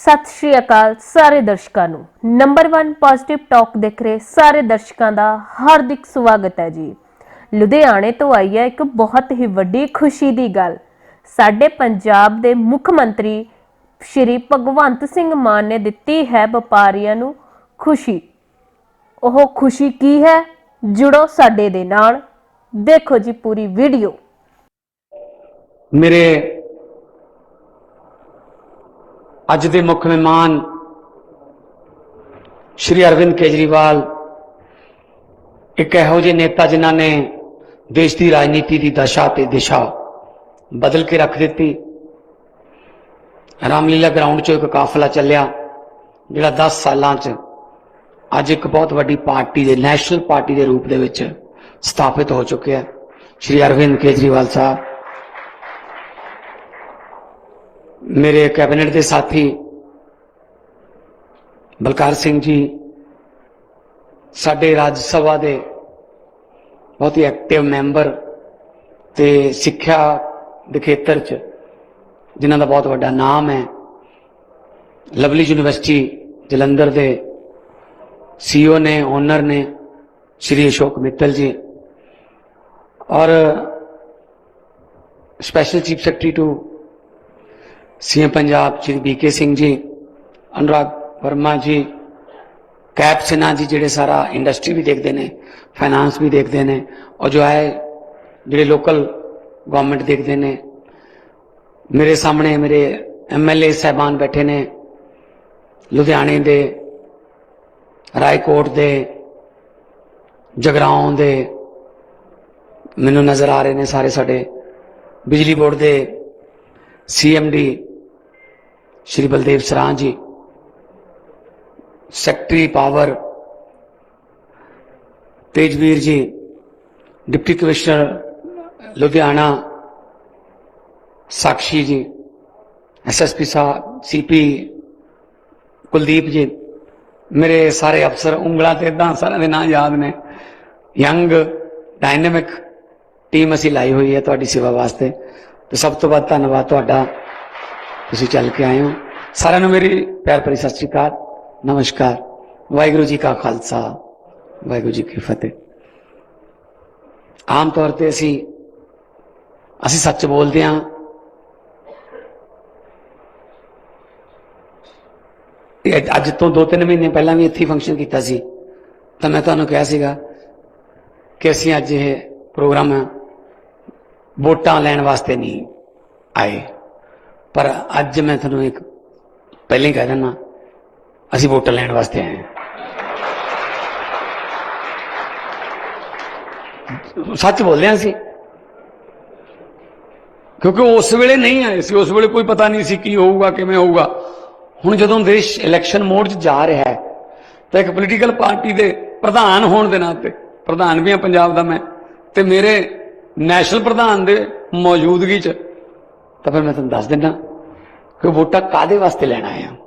सत श्री अकाल सारे दर्शकों ਨੂੰ नंबर 1 पॉजिटिव टॉक देख रहे सारे दर्शकों का हार्दिक स्वागत है जी। लुधियाने तो आई है एक बहुत ही वड्डी खुशी की गल। साडे पंजाब दे मुख मंत्री श्री भगवंत सिंह मान ने दिती है व्यापारियों नूं खुशी। ओह खुशी की है, जुड़ो साडे दे नाल, देखो जी पूरी वीडियो। मेरे अज दे मुख मेहमान श्री अरविंद केजरीवाल एक इहो जिहे नेता जिन्हां ने देश की राजनीति की दशा ते दिशा बदल के रख दी। रामलीला ग्राउंड चो एक काफिला चलिया जिहड़ा 10 सालां च अज एक बहुत वड्डी पार्टी दे नैशनल पार्टी के रूप दे विच स्थापित हो चुके हैं। श्री अरविंद केजरीवाल साहब मेरे कैबिनेट के साथी बलकार सिंह जी साडे राज्य सभा के बहुत ही एक्टिव मैंबर ते सिक्ख्या के खेत्र च जिन्हां दा बहुत वड्डा नाम है। लवली यूनिवर्सिटी जलंधर के CEO ने ओनर ने श्री अशोक मित्तल जी और special chief secretary to CM Punjab Shri BK Singh ji, Anurag Verma ji, capt Sinha ji जिहड़े सारा इंडस्ट्री भी देखते हैं, फाइनांस भी देखते हैं और जो है जिहड़े लोकल गवर्नमेंट देखते हैं। मेरे सामने मेरे MLA साहबान बैठे ने लुधियाने दे, रायकोट दे, जगराओं दे मैनू नज़र आ रहे हैं सारे। साडे बिजली बोर्ड के CMD श्री बलदेव सरां जी, सैकटरी पावर तेजवीर जी, डिप्टी कमिश्नर लुधियाना साक्षी जी, SSP साहब CP कुलदीप जी, मेरे सारे अफसर उंगलों ते इदां सारे दे नाम याद ने। यंग डायनेमिक टीम असी लाई हुई है तुहाडी सेवा वास्ते। तो सब तो बाद धन्यवाद तुहाडा, तुसीं चल के आए हो। सारिआं नूं मेरी प्यार भरी सत श्री अकाल, नमस्कार, वाहिगुरू जी का खालसा, वाहिगुरू जी की फतेह। आम तौर पर असी सच बोलते हैं। अज तो 2-3 महीने पहला भी इत्थे फंक्शन किया सी, तो मैं तुहानूं कहा सीगा कि असीं अज ये प्रोग्राम वोटां लैण वास्ते नहीं आए, पर अज मैं तुहानूं एक पहले ही कह देना, असीं वोटां लैण वास्ते आए हैं। सच बोल रहे सी, क्योंकि उस वेले नहीं आए सी, उस वेले कोई पता नहीं सी की होऊगा किवें होऊगा। हुण जदों देश इलैक्शन मोड च जा रहा है तो एक पोलीटिकल पार्टी के प्रधान होने के नाते, प्रधान भी हाँ पंजाब का मैं, तो मेरे नैशनल प्रधान के मौजूदगी च, तो फिर मैं तुहानूं दस दिना कि वोटां कादे वास्ते लैण आए हैं।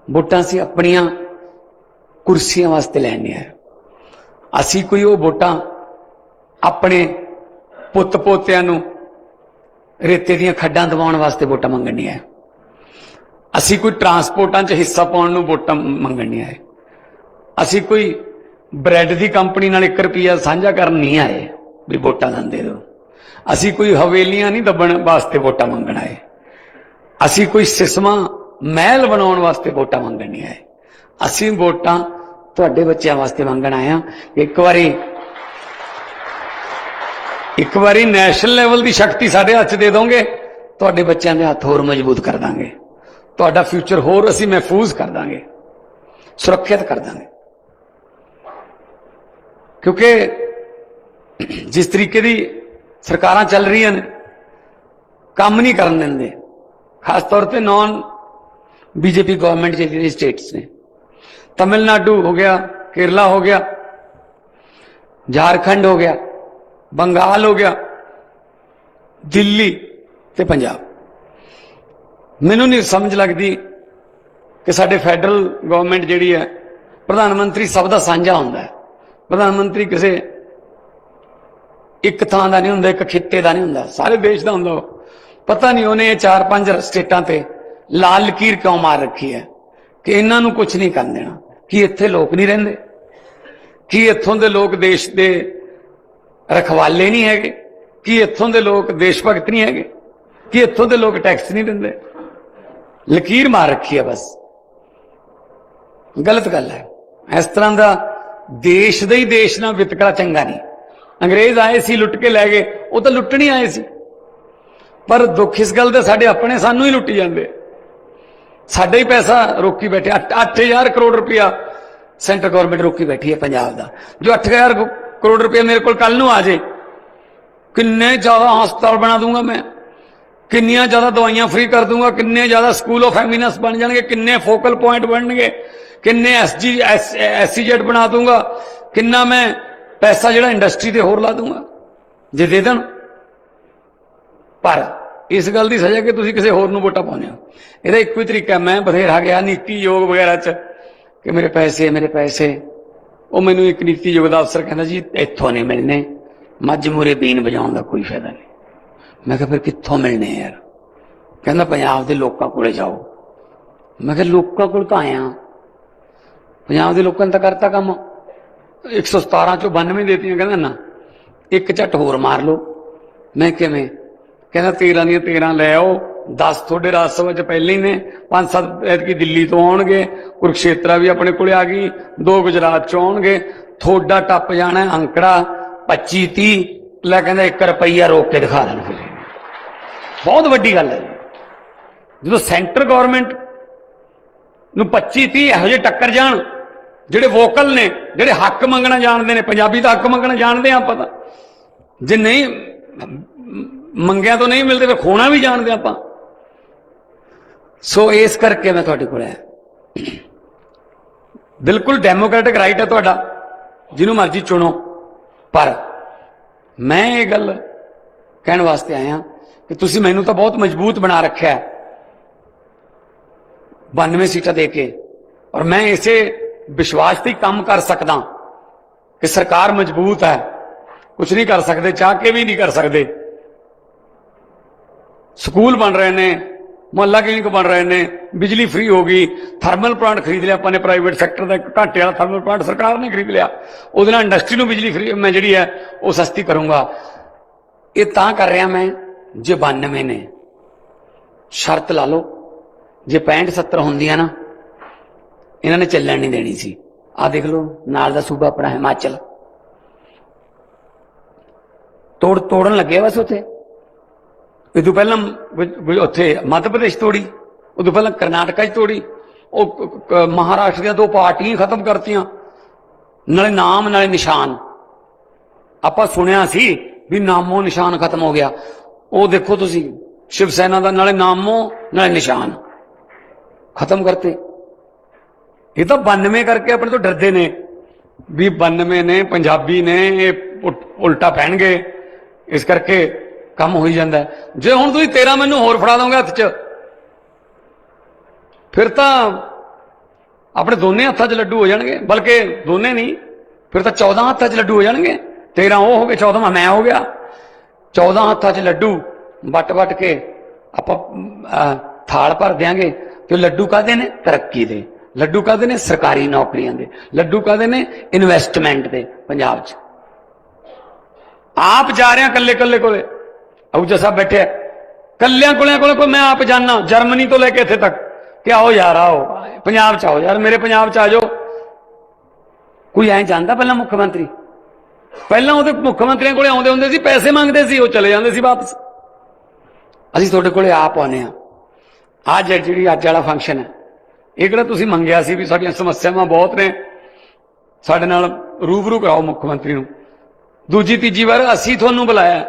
वोटां असीं अपनियां कुर्सियां वास्ते लैण नहीं आए। असीं कोई वो वोटां अपने पुत्त पोतियां नूं रेते दीयां खड्डां दबाउण वास्ते वोटां मंगण नहीं आए। असीं कोई ट्रांसपोर्टां च हिस्सा पाउण नूं वोटां मंगण नहीं आए। असीं कोई ब्रैड की कंपनी नाल 1 रुपया साझा करन नहीं आए भी वोटां दे दो। असीं कोई हवेलियां नहीं दबण वास्ते वोटां मंगण आए। असीं कोई सिसमा महल बनाउण वास्ते वोटां मंगण नहीं आए। असीं वोटां तुहाडे बच्चों वास्ते मंगण आए हां। एक बारी नैशनल लैवल की शक्ति साडे हत्थ दे दोगे, तुहाडे बच्चों के हत्थ होर मजबूत कर देंगे, तुहाडा फ्यूचर होर असीं महफूज कर देंगे, सुरक्षित कर देंगे। क्योंकि जिस तरीके की सरकारां चल रही हैं, काम नहीं करन देंदे, खास तौर पर नॉन BJP गवर्नमेंट जिहड़ी स्टेट्स ने, तमिलनाडु हो गया, केरला हो गया, झारखंड हो गया, बंगाल हो गया, दिल्ली ते पंजाब। मैनू नहीं समझ लगती कि साडे फैडरल गवर्नमेंट जिहड़ी है, प्रधानमंत्री सब दा सांझा हुंदा है। प्रधानमंत्री किसी एक थां दा नहीं हुंदा, एक खित्ते दा नहीं हुंदा, सारे देश दा हुंदा। पता नहीं उन्हें 4-5 स्टेटां ते लाल लकीर क्यों मार रखी है कि इन्हों कुछ नहीं कर देना। कि इत्थे लोग नहीं रहिंदे, कि इत्थों के लोग देश के रखवाले नहीं है, कि इत्थों के लोग देश भगत नहीं है, कि इत्थों के लोग टैक्स नहीं देंगे। लकीर मार रखी है बस। गलत गल है। इस तरह का देश दे ही देश ना वितकरा चंगा नहीं। अंग्रेज आए सी लुट के लै गए, वो तो लुट्टण ही आए सी, पर दुख इस गल दे साडे अपने सानू ही लुट्टी जांदे, साडा ही पैसा रोकी बैठे। 8,000 करोड़ रुपया सेंट्रल गवर्नमेंट रोकी बैठी है पंजाब का। जो 8,000 करोड़ रुपया मेरे को कल नूं आ जाए, किन्ने ज्यादा हस्पताल बना दूंगा मैं, किन्नियां ज्यादा दवाइयां फ्री कर दूंगा, किन्ने ज्यादा स्कूल ऑफ एमिनेंस बन जाएंगे, किन्ने फोकल पॉइंट बनणगे, किन्ने SEZ बना दूंगा, किन्ना मैं पैसा जिहड़ा इंडस्ट्री ते होर ला दूंगा जे दे देण। पर इस गल की सजा कि तुसीं किसी होर नूं वोटां पाउने हो। इहदा इक्को ही तरीका, मैं बथेरा गया नीति योग वगैरह च कि मेरे पैसे, वो मैनूं एक नीति योग का अफसर कहता जी इत्थों नहीं मिलने, मझ मूरे बीन बजाउण का कोई फायदा नहीं। मैं कहा फिर कित्थों मिलने यार? कहता पंजाब के लोगों कोले जाओ। मैं कहा लोगों कोल तां आया, पंजाब के लोगों ने तो करता काम, 117 चों 92 देतियां। कहना ना एक झट होर मार लो। मैं किवें? कहना 13 दी 13 लै आओ, 10 थोड़े राज सभा च पहले ही ने, 5-7 ऐतकी दिल्ली तो आउणगे, कुरुक्षेत्रा भी अपने कोले आ गई, 2 गुजरात चों आउणगे, थोड़ा टप जाना है अंकड़ा 25-30। लै कहंदा 1 रुपया रोक के दिखा देण। फिर बहुत वड्डी गल है जो सेंटर गवर्नमेंट नूं 25-30 इहो जिहे टक्कर जाण, ਜਿਹੜੇ वोकल ने, ਜਿਹੜੇ हक मंगना जानते हैं। पंजाबी तो हक मंगना जानते हैं आप, पता जे नहीं मंगिया तो नहीं मिलते, फिर खोना भी जानते आप। सो इस करके मैं तुहाडे कोल आया। बिल्कुल डेमोक्रेटिक राइट है तुहाडा, जिन्हों मर्जी चुनो, पर मैं ये गल कहने वास्ते आया कि तुसीं मैनूं तो बहुत मजबूत बना रखा है 92 सीटां दे के, और मैं इसे विश्वास से काम कर सकता कि सरकार मजबूत है, कुछ नहीं कर सकते, चाह के भी नहीं कर सकते। स्कूल बन रहे हैं, मुहल्ला क्लिनिक बन रहे हैं, बिजली फ्री हो गई, थर्मल प्लांट खरीद लिया अपने प्राइवेट सैक्टर का, घाटे वाला थर्मल प्लांट सरकार ने खरीद लिया, उहदे नाल इंडस्ट्री नूं बिजली फ्री मैं जिहड़ी है वो सस्ती करूंगा। ये तां कर रहा मैं जे 92 ने शर्त ला लो, जे 65-70 होंदियां ना इन्होंने चलन नहीं देनी सी। आ देख लो नाल दा सूबा अपना हिमाचल तोड़न लगे बस उत्थे। इदों पहला उत्थे मध्य प्रदेश तोड़ी, उदों पहला करनाटका तोड़ी, महाराष्ट्र दी 2 पार्टियां खत्म करतियां, नाले नाम नाले निशान। आपां सुनिया सी भी नामो निशान खत्म हो गया, वो देखो तुसी शिव सेना दा नाले नामो नाले निशान खत्म करते। ये तो 92 करके अपने तो डरते ने भी 92 ने पंजाबी ने ये उल्टा पहनगे, इस करके काम हो ही जाता है। जे हुण तुसीं 13 मैनू होर फड़ा दोगे हथ च, फिर तो अपने दोने हथां च लड्डू हो जाएंगे, बल्कि दोने नहीं फिर तो 14 हथां च लड्डू हो जाएंगे। 13 वो हो गए, 14वां मैं हो गया। 14 हथां च लड्डू वट के आप थाल भर देंगे। तो लड्डू काहदे ने? तरक्की दे। लड्डू काहदे ने? सरकारी नौकरियां दे। लड्डू काहदे ने? इन्वेस्टमेंट दे। पंजाब च आप जा रहे हैं कल्ले कल्ले कोले, आहूजा साहब बैठे कल्लियां कोले मैं आप जाना जर्मनी तो लेके इत्थे तक कि आओ यार, आओ पंजाब च आओ यार, मेरे पंजाब च आ जाओ। कोई ऐ जाता पहला मुख्यमंत्री? पहला वो मुख्यमंत्रियों को आउंदे हुंदे सी, पैसे मंगते सी, वो चले जाते सी वापस। असीं तुहाडे कोले आप आने आ जिहड़ी अज वाला फंक्शन है, ये किहड़ा तुसीं मंगिया सी भी साडीआं समस्यावां बहुत ने, साडे नाल रूबरू कराओ मुख्यमंत्री नूं। दूजी तीजी बार असीं तुहानूं बुलाया,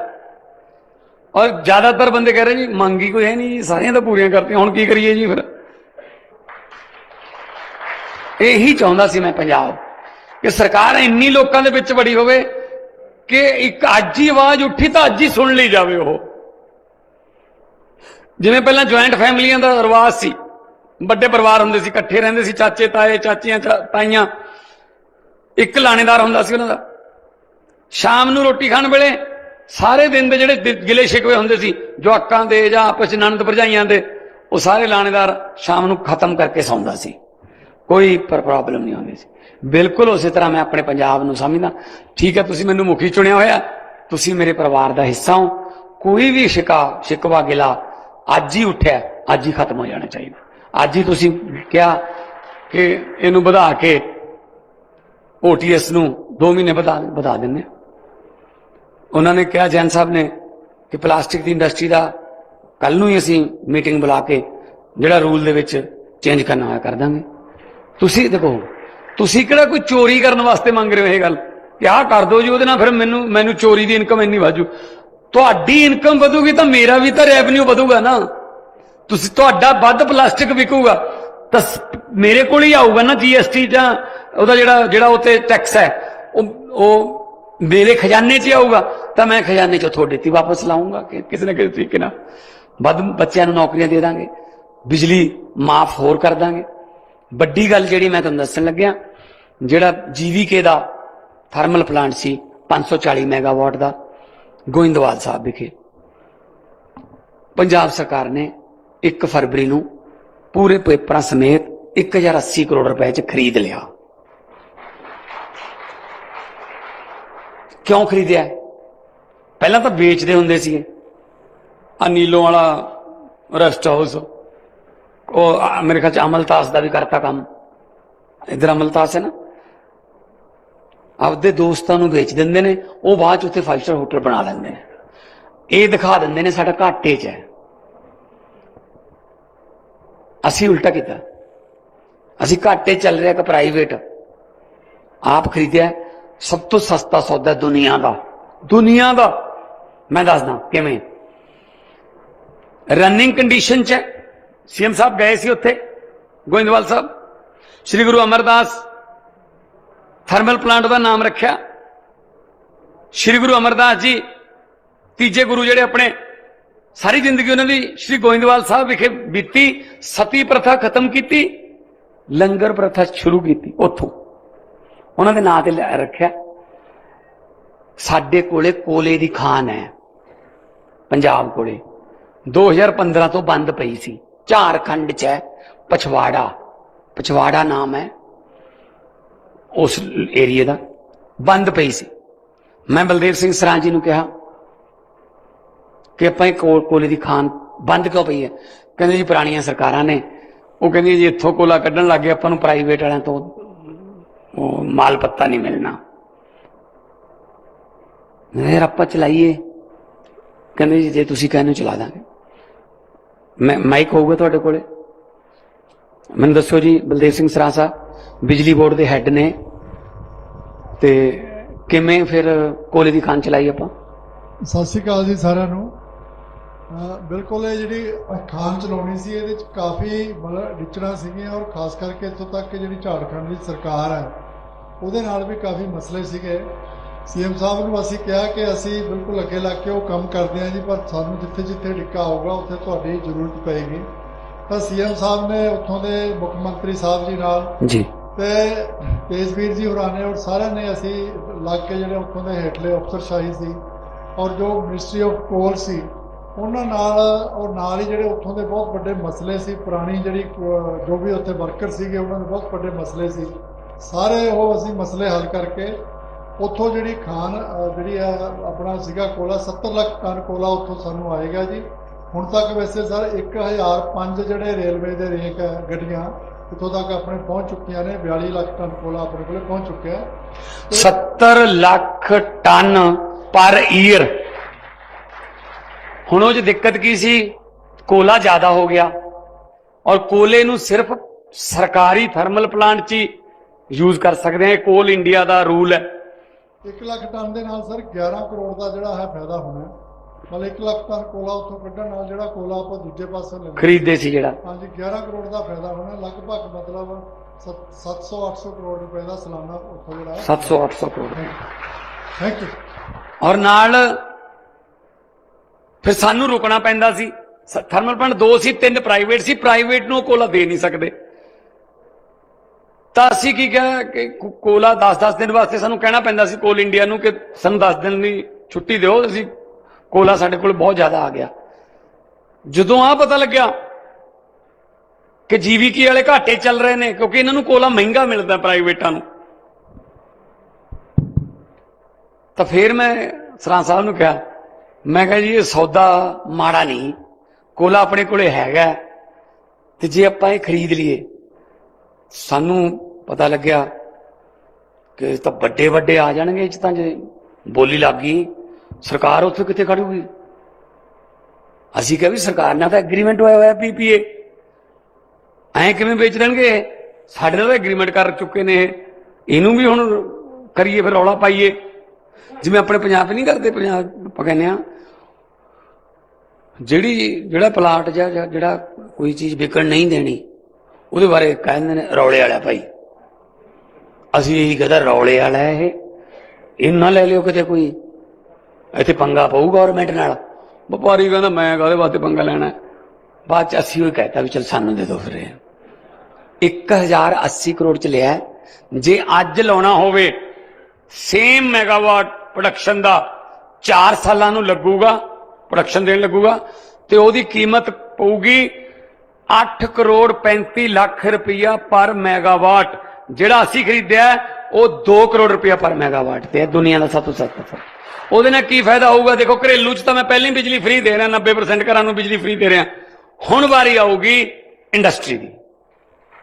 और ज्यादातर बंदे कह रहे जी मंगी कोई है नहीं जी, सारियां तो पूरियां करतियां, हुण की करिए जी। फिर यही चाहुंदा सी मैं पंजाब कि सरकार इन्नी लोगों के विच बड़ी होवे कि एक अज ही आवाज उठी तो अज ही सुन ली जाए। वो जिवें पहला ज्वाइंट फैमिलियां का रिवाज सी, बड़े परिवार हुंदे सी, इकट्ठे रहिंदे सी, चाचे ताए चाचियां ताइयां, एक लाणेदार हुंदा सी उन्हां दा। शाम नूं रोटी खाण वेले सारे दिन के जिहड़े गिले शिकवे हुंदे सी जवाकां दे जां आपस च ननद भरजाइयां दे, वो सारे लाणेदार शाम नूं खत्म करके सौंदा सी। ਕੋਈ ਪ੍ਰੋਬਲਮ ਨਹੀਂ ਆਉਂਦੀ ਸੀ। ਬਿਲਕੁਲ ਉਸੇ ਤਰ੍ਹਾਂ ਮੈਂ ਆਪਣੇ ਪੰਜਾਬ ਨੂੰ ਸਮਝਦਾ। ਠੀਕ ਹੈ, ਤੁਸੀਂ ਮੈਨੂੰ ਮੁਖੀ ਚੁਣਿਆ ਹੋਇਆ, ਤੁਸੀਂ ਮੇਰੇ ਪਰਿਵਾਰ ਦਾ ਹਿੱਸਾ ਹੋ। ਕੋਈ ਵੀ ਸ਼ਿਕਵਾ ਗਿਲਾ ਅੱਜ ਹੀ ਉੱਠਿਆ, ਅੱਜ ਹੀ ਖਤਮ ਹੋ ਜਾਣਾ ਚਾਹੀਦਾ। ਅੱਜ ਹੀ ਤੁਸੀਂ ਕਿਹਾ ਕਿ ਇਹਨੂੰ ਵਧਾ ਕੇ OTS ਨੂੰ 2 ਮਹੀਨੇ ਵਧਾ ਦਿੰਦੇ। ਉਹਨਾਂ ਨੇ ਕਿਹਾ, ਜੈਨ ਸਾਹਿਬ ਨੇ, ਕਿ ਪਲਾਸਟਿਕ ਦੀ ਇੰਡਸਟਰੀ ਦਾ ਕੱਲ ਨੂੰ ਹੀ ਅਸੀਂ ਮੀਟਿੰਗ ਬੁਲਾ ਕੇ ਜਿਹੜਾ ਰੂਲ ਦੇ ਵਿੱਚ ਚੇਂਜ ਕਰਨਾ ਹੋਇਆ ਕਰ ਦਾਂਗੇ। ਤੁਸੀਂ ਦੇਖੋ, ਤੁਸੀਂ ਕਿਹੜਾ ਕੋਈ ਚੋਰੀ ਕਰਨ ਵਾਸਤੇ ਮੰਗ ਰਹੇ ਹੋ ਇਹ ਗੱਲ ਕਿ ਆਹ ਕਰ ਦਿਓ ਜੀ, ਉਹਦੇ ਨਾਲ ਫਿਰ ਮੈਨੂੰ ਚੋਰੀ ਦੀ ਇਨਕਮ ਇੰਨੀ ਵਾਜੂ। ਤੁਹਾਡੀ ਇਨਕਮ ਵਧੂਗੀ ਤਾਂ ਮੇਰਾ ਵੀ ਤਾਂ ਰੈਵਨਿਊ ਵਧੂਗਾ ਨਾ। ਤੁਸੀਂ ਤੁਹਾਡਾ ਵੱਧ ਪਲਾਸਟਿਕ ਵਿਕੂਗਾ ਤਾਂ ਮੇਰੇ ਕੋਲ ਹੀ ਆਊਗਾ ਨਾ GST ਜਾਂ ਉਹਦਾ ਜਿਹੜਾ ਉੱਤੇ ਟੈਕਸ ਹੈ, ਉਹ ਮੇਰੇ ਖਜ਼ਾਨੇ 'ਚ ਆਊਗਾ ਤਾਂ ਮੈਂ ਖਜ਼ਾਨੇ 'ਚੋਂ ਤੁਹਾਡੇ ਤੇ ਵਾਪਸ ਲਾਊਂਗਾ ਕਿ ਕਿਸੇ ਨਾ ਕਿਸੇ ਤਰੀਕੇ ਨਾਲ। ਵੱਧ ਬੱਚਿਆਂ ਨੂੰ ਨੌਕਰੀਆਂ ਦੇ ਦਾਂਗੇ, ਬਿਜਲੀ ਮਾਫ ਹੋਰ ਕਰ ਦਾਂਗੇ। ਵੱਡੀ ਗੱਲ ਜਿਹੜੀ ਮੈਂ ਤੁਹਾਨੂੰ ਦੱਸਣ ਲੱਗਿਆ, ਜਿਹੜਾ GVK ਦਾ ਥਰਮਲ ਪਲਾਂਟ ਸੀ 540 ਮੈਗਾਵਾਟ ਦਾ ਗੋਇੰਦਵਾਲ ਸਾਹਿਬ ਵਿਖੇ, ਪੰਜਾਬ ਸਰਕਾਰ ਨੇ 1 ਫਰਵਰੀ ਨੂੰ ਪੂਰੇ ਪੇਪਰਾਂ ਸਮੇਤ 1080 ਕਰੋੜ ਰੁਪਏ 'ਚ ਖਰੀਦ ਲਿਆ। ਕਿਉਂ ਖਰੀਦਿਆ? ਪਹਿਲਾਂ ਤਾਂ ਵੇਚਦੇ ਹੁੰਦੇ ਸੀ। ਨੀਲੋਂ ਵਾਲਾ ਰੈਸਟ ਹਾਊਸ, ਉਹ ਮੇਰੇ ਖਿਆਲ 'ਚ ਅਮਲਤਾਸ ਦਾ ਵੀ ਕਰਤਾ ਕੰਮ। ਇਧਰ ਅਮਲਤਾਸ ਹੈ ਨਾ, ਆਪਦੇ ਦੋਸਤਾਂ ਨੂੰ ਵੇਚ ਦਿੰਦੇ ਨੇ, ਉਹ ਬਾਅਦ 'ਚ ਉੱਥੇ 5 ਸਟਾਰ ਹੋਟਲ ਬਣਾ ਲੈਂਦੇ ਨੇ। ਇਹ ਦਿਖਾ ਦਿੰਦੇ ਨੇ ਸਾਡਾ ਘਾਟੇ 'ਚ ਹੈ। ਅਸੀਂ ਉਲਟਾ ਕੀਤਾ, ਅਸੀਂ ਘਾਟੇ ਚੱਲ ਰਿਹਾ ਕਿ ਪ੍ਰਾਈਵੇਟ ਆਪ ਖਰੀਦਿਆ। ਸਭ ਤੋਂ ਸਸਤਾ ਸੌਦਾ ਦੁਨੀਆ ਦਾ ਮੈਂ ਦੱਸਦਾ ਕਿਵੇਂ। ਰਨਿੰਗ ਕੰਡੀਸ਼ਨ 'ਚ ਹੈ। CM ਸਾਹਿਬ ਗਏ ਸੀ ਉੱਥੇ ਗੋਇੰਦਵਾਲ ਸਾਹਿਬ, ਸ਼੍ਰੀ ਗੁਰੂ ਅਮਰਦਾਸ ਥਰਮਲ ਪਲਾਂਟ ਦਾ ਨਾਮ ਰੱਖਿਆ। ਸ਼੍ਰੀ ਗੁਰੂ ਅਮਰਦਾਸ ਜੀ ਤੀਜੇ ਗੁਰੂ ਜਿਹੜੇ ਆਪਣੇ, ਸਾਰੀ ਜ਼ਿੰਦਗੀ ਉਹਨਾਂ ਦੀ ਸ਼੍ਰੀ ਗੋਇੰਦਵਾਲ ਸਾਹਿਬ ਵਿਖੇ ਬੀਤੀ। ਸਤੀ ਪ੍ਰਥਾ ਖਤਮ ਕੀਤੀ, ਲੰਗਰ ਪ੍ਰਥਾ ਸ਼ੁਰੂ ਕੀਤੀ, ਉੱਥੋਂ ਉਹਨਾਂ ਦੇ ਨਾਂ ਤੇ ਰੱਖਿਆ। ਸਾਡੇ ਕੋਲੇ ਕੋਲੇ ਦੀ ਖਾਨ ਹੈ ਪੰਜਾਬ ਕੋਲੇ, 2015 ਤੋਂ ਬੰਦ ਪਈ ਸੀ। ਝਾਰਖੰਡ 'ਚ ਹੈ, ਪਛਵਾੜਾ ਨਾਮ ਹੈ ਉਸ ਏਰੀਏ ਦਾ, ਬੰਦ ਪਈ ਸੀ। ਮੈਂ ਬਲਦੇਵ ਸਿੰਘ ਸਰਾਂ ਜੀ ਨੂੰ ਕਿਹਾ ਕਿ ਆਪਾਂ ਇਹ ਕੋਲੇ ਦੀ ਖਾਨ ਬੰਦ ਕਿਉਂ ਪਈ ਹੈ? ਕਹਿੰਦੇ ਜੀ ਪੁਰਾਣੀਆਂ ਸਰਕਾਰਾਂ ਨੇ, ਉਹ ਕਹਿੰਦੀ ਜੀ ਇੱਥੋਂ ਕੋਲਾ ਕੱਢਣ ਲੱਗ ਗਏ, ਆਪਾਂ ਨੂੰ ਪ੍ਰਾਈਵੇਟ ਵਾਲਿਆਂ ਤੋਂ ਉਹ ਮਾਲ ਪੱਤਾ ਨਹੀਂ ਮਿਲਣਾ। ਯਾਰ ਆਪਾਂ ਚਲਾਈਏ। ਕਹਿੰਦੇ ਜੀ ਜੇ ਤੁਸੀਂ ਕਹਿੰਦੇ ਚਲਾ ਦਾਂਗੇ। ਮਾਈਕ ਹੋਊਗਾ ਤੁਹਾਡੇ ਕੋਲੇ, ਮੈਨੂੰ ਦੱਸੋ ਜੀ। ਬਲਦੇਵ ਸਿੰਘ ਸਰਾਂ ਸਾਹਿਬ ਬਿਜਲੀ ਬੋਰਡ ਦੇ ਹੈੱਡ ਨੇ, ਤੇ ਕਿਵੇਂ ਫਿਰ ਕੋਲੇ ਦੀ ਖਾਨ ਚਲਾਈ ਆਪਾਂ? ਸਤਿ ਸ਼੍ਰੀ ਅਕਾਲ ਜੀ ਸਾਰਿਆਂ ਨੂੰ। ਬਿਲਕੁਲ ਇਹ ਜਿਹੜੀ ਖਾਨ ਚਲਾਉਣੀ ਸੀ, ਇਹਦੇ ਵਿੱਚ ਕਾਫੀ ਮਤਲਬ ਡਿਚੜਾਂ ਸੀਗੀਆਂ, ਔਰ ਖਾਸ ਕਰਕੇ ਇੱਥੋਂ ਤੱਕ ਕਿ ਜਿਹੜੀ ਝਾਰਖੰਡ ਦੀ ਸਰਕਾਰ ਹੈ ਉਹਦੇ ਨਾਲ ਵੀ ਕਾਫੀ ਮਸਲੇ ਸੀਗੇ। CM ਸਾਹਿਬ ਨੂੰ ਅਸੀਂ ਕਿਹਾ ਕਿ ਅਸੀਂ ਬਿਲਕੁਲ ਅੱਗੇ ਲੱਗ ਕੇ ਉਹ ਕੰਮ ਕਰਦੇ ਹਾਂ ਜੀ, ਪਰ ਸਾਨੂੰ ਜਿੱਥੇ ਜਿੱਥੇ ਡਿੱਕਾ ਆਊਗਾ ਉੱਥੇ ਤੁਹਾਡੀ ਜ਼ਰੂਰਤ ਪਏਗੀ। ਤਾਂ CM ਸਾਹਿਬ ਨੇ ਉੱਥੋਂ ਦੇ ਮੁੱਖ ਮੰਤਰੀ ਸਾਹਿਬ ਜੀ ਨਾਲ ਜੀ ਤੇ ਤੇਜਵੀਰ ਜੀ ਹੋਰਾਂ ਨੇ, ਔਰ ਸਾਰਿਆਂ ਨੇ ਅਸੀਂ ਲੱਗ ਕੇ ਜਿਹੜੇ ਉੱਥੋਂ ਦੇ ਹੇਠਲੇ ਅਫਸਰਸ਼ਾਹੀ ਸੀ ਔਰ ਜੋ ਮਿਨਿਸਟਰੀ ਆਫ ਕੋਲ ਸੀ ਉਹਨਾਂ ਨਾਲ, ਔਰ ਨਾਲ ਹੀ ਜਿਹੜੇ ਉੱਥੋਂ ਦੇ ਬਹੁਤ ਵੱਡੇ ਮਸਲੇ ਸੀ, ਪੁਰਾਣੀ ਜਿਹੜੀ ਜੋ ਵੀ ਉੱਥੇ ਵਰਕਰ ਸੀਗੇ ਉਹਨਾਂ ਦੇ ਬਹੁਤ ਵੱਡੇ ਮਸਲੇ ਸੀ, ਸਾਰੇ ਉਹ ਅਸੀਂ ਮਸਲੇ ਹੱਲ ਕਰਕੇ ਉੱਥੋਂ ਜਿਹੜੀ ਖਾਨ ਜਿਹੜੀ ਆ ਆਪਣਾ ਸੀਗਾ ਕੋਲਾ 70 ਲੱਖ ਟਨ ਕੋਲਾ ਉੱਥੋਂ ਸਾਨੂੰ ਆਏਗਾ ਜੀ। ਹੁਣ ਤੱਕ ਵੈਸੇ ਸਰ 1005 ਜਿਹੜੇ ਰੇਲਵੇ ਦੇ ਰੇਕ ਹੈ ਗੱਡੀਆਂ ਇੱਥੋਂ ਤੱਕ ਆਪਣੇ ਪਹੁੰਚ ਚੁੱਕੀਆਂ ਨੇ। 42 ਲੱਖ ਟਨ ਕੋਲਾ ਆਪਣੇ ਕੋਲੇ ਪਹੁੰਚ ਚੁੱਕਿਆ ਹੈ। 70 ਲੱਖ ਟਨ ਪਰ ਈਅਰ। ਹੁਣ ਉਹ 'ਚ ਦਿੱਕਤ ਕੀ ਸੀ? ਕੋਲਾ ਜ਼ਿਆਦਾ ਹੋ ਗਿਆ, ਔਰ ਕੋਲੇ ਨੂੰ ਸਿਰਫ ਸਰਕਾਰੀ ਥਰਮਲ ਪਲਾਂਟ 'ਚ ਯੂਜ਼ ਕਰ ਸਕਦੇ ਹਾਂ। ਇਹ ਕੋਲ ਇੰਡੀਆ ਦਾ ਰੂਲ ਹੈ। 1 ਲੱਖ ਟਨ ਦੇ ਨਾਲ ਸਰ 11 ਕਰੋੜ ਦਾ ਜਿਹੜਾ ਹੈ ਫਾਇਦਾ ਹੋਣਾ। ਮਤਲਬ 1 ਲੱਖ ਟਨ ਕੋਲਾ ਉੱਥੋਂ ਕੱਢਣ ਨਾਲ ਜਿਹੜਾ ਕੋਲਾ ਆਪਾਂ ਦੂਜੇ ਪਾਸੇ ਖਰੀਦਦੇ ਸੀ ਜਿਹੜਾ, ਹਾਂਜੀ 11 ਕਰੋੜ ਦਾ ਫਾਇਦਾ ਹੋਣਾ। ਲਗਭਗ ਮਤਲਬ 700-800 ਕਰੋੜ ਰੁਪਏ ਦਾ ਸਾਲਾਨਾ ਉੱਥੋਂ ਜਿਹੜਾ 700-800 ਕਰੋੜ। Thank you. ਔਰ ਨਾਲ ਫਿਰ ਸਾਨੂੰ ਰੁਕਣਾ ਪੈਂਦਾ ਸੀ। ਥਰਮਲ ਪਲਾਂਟ 2 ਸੀ, 3 ਪ੍ਰਾਈਵੇਟ ਸੀ। ਪ੍ਰਾਈਵੇਟ ਨੂੰ ਕੋਲਾ ਦੇ ਨਹੀਂ ਸਕਦੇ, ਤਾਂ ਅਸੀਂ ਕੀ ਕਿਹਾ ਕਿ ਕੋਲਾ 10-10 ਦਿਨ ਵਾਸਤੇ ਸਾਨੂੰ ਕਹਿਣਾ ਪੈਂਦਾ ਸੀ ਕੋਲ ਇੰਡੀਆ ਨੂੰ ਕਿ ਸਾਨੂੰ 10 ਦਿਨ ਦੀ ਛੁੱਟੀ ਦਿਓ, ਅਸੀਂ ਕੋਲਾ ਸਾਡੇ ਕੋਲ ਬਹੁਤ ਜ਼ਿਆਦਾ ਆ ਗਿਆ। ਜਦੋਂ ਆ ਪਤਾ ਲੱਗਿਆ कि जीवीके वाले घाटे चल रहे हैं क्योंकि इन्हों कोला महंगा मिलता प्राइवेटा नूं। तो फिर मैं सरां साहब नूं कहा, मैं कहा जी ये सौदा माड़ा नहीं, कोला अपने कोले हैगा ते जे आपां इह खरीद लीए, सानूं पता लग्या कि तो बड़े बड़े आ जाणगे इह 'च, तां जे बोली लग गई सरकार उत्थे कित्थे खड़ूगी। असीं कहा भी सरकार नाल तां एग्रीमेंट होया होया पीपीए, ऐ किवें बेच देणगे, साडे नाल एग्रीमेंट कर चुके ने, इहनूं भी हुण करिए फिर रौला पाइए जिवें अपने पंजाब नहीं करते। पंजाब आपां कहने आ जिहड़ा प्लाट ਜਾਂ ਜਿਹੜਾ कोई चीज़ विकण नहीं देनी ਉਹਦੇ ਬਾਰੇ ਕਹਿੰਦੇ ਨੇ ਰੌਲੇ ਵਾਲਾ ਭਾਈ। ਅਸੀਂ ਇਹੀ कहदा ਰੌਲੇ ਵਾਲਾ ਇਹ, ਇਹਨੂੰ ਨਾ ਲੈ ਲਿਓ ਕਿਤੇ ਕੋਈ, ਇੱਥੇ ਪੰਗਾ ਪਊ ਗੌਰਮੈਂਟ ਨਾਲ। ਵਪਾਰੀ ਕਹਿੰਦਾ ਮੈਂ ਕਾਹਦੇ ਵਾਸਤੇ ਪੰਗਾ ਲੈਣਾ। ਬਾਅਦ ਚ ਅਸੀਂ ਉਹ कहता भी चल सानू दे दो फिर 1080 ਕਰੋੜ ਚ ਲਿਆ। जे ਅੱਜ ਲਾਉਣਾ ਹੋਵੇ सेम मैगावाट प्रोडक्शन का 4 सालों ਨੂੰ लगूगा, प्रोडक्शन देने लगूगा, तो ਉਹਦੀ कीमत पऊगी 8 करोड़ 35 लाख रुपया पर मैगावाट। ਜਿਹੜਾ ਅਸੀਂ खरीदया वो 2 करोड़ रुपया पर मैगावाट ਤੇ दुनिया का सब तो सस्ता। ਉਹਦੇ ਨਾਲ ਕੀ फायदा होगा? देखो घरेलू च तो मैं पहले ही बिजली फ्री दे रहा, 90% घरों ਨੂੰ बिजली फ्री दे रहा। ਹੁਣ वारी आऊगी इंडस्ट्री की।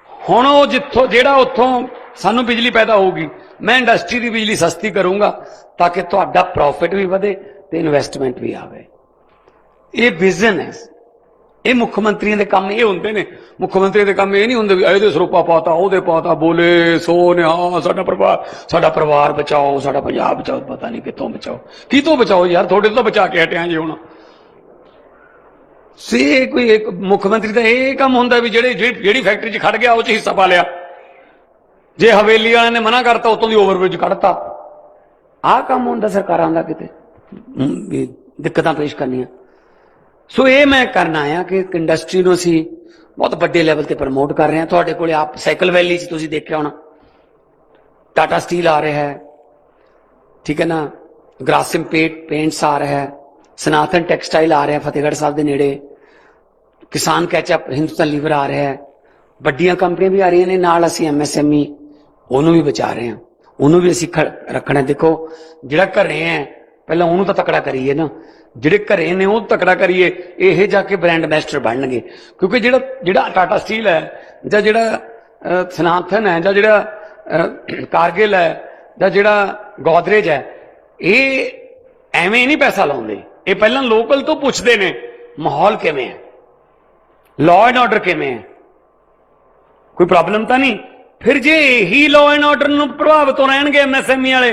ਹੁਣ ਉਹ ਜਿੱਥੋਂ ਜਿਹੜਾ ਉੱਥੋਂ ਸਾਨੂੰ बिजली पैदा होगी, मैं इंडस्ट्री की बिजली सस्ती करूंगा ताकि ਤੁਹਾਡਾ प्रॉफिट भी ਵਧੇ ਤੇ इन्वेस्टमेंट भी आवे। ये विजन है। ये मुख्यमंत्री के काम ये होंगे ने। मुख्यमंत्री के काम ये नहीं होंगे भी सरोपा पाता ਉਹਦੇ पाता बोले सो ने हाँ साडा परिवार बचाओ, साडा पंजाब बचाओ, पता नहीं कितों बचाओ, कितों बचाओ यार, थोड़े तो बचा के हटे जी। हुण से कोई एक मुख्यमंत्री का यह काम होंगे भी ਜਿਹੜੀ फैक्ट्री च खड़ गया उस हिस्सा पा लिया, जे हवेली वाले ने मना करता उतों दी ओवरब्रिज कढ़ता। आह काम होंगे सरकारां दा, किते दिक्कतां पेश करनियां। सो ये मैं करना आया कि इंडस्ट्री नूं असीं बहुत बड़े लैवल ते प्रमोट कर रहे हैं। तुहाडे कोले आप साइकिल वैली च तुसीं देखिया होना, टाटा स्टील आ रहा है, ठीक है ना, ग्रासिम पेंट्स आ रहा है, सनातन टैक्सटाइल आ रहा है फतेहगढ़ साहब के नेड़े, किसान कैचअप हिंदुस्तान लीवर आ रहा है, बड़ियां कंपनियां भी आ रही ने, नाल असीं MSME ਉਹਨੂੰ भी बचा रहे हैं, ਉਹਨੂੰ भी असीं रखना। देखो जिहड़ा घरे है पहला ਉਹਨੂੰ ਤਾਂ तकड़ा करिए ना, ਜਿਹੜੇ ਘਰੇ ਨੇ ਉਹ तकड़ा करिए, ਇਹ ਜਾ ਕੇ ब्रांड एंबेसडर बनणगे। क्योंकि ਜਿਹੜਾ टाटा स्टील है ਜਾਂ ਜਿਹੜਾ सनातन है ਜਾਂ ਜਿਹੜਾ कारगिल है ਜਾਂ ਜਿਹੜਾ गोदरेज है, ये ਐਵੇਂ नहीं पैसा लाउंदे, ये पहला लोकल तो पुछदे ने माहौल किवें है, लॉ एंड ऑर्डर किवें है, कोई प्रॉब्लम तो नहीं। फिर जे यही लॉ एंड ऑर्डर नूं प्रभावित रहणगे MSME वाले,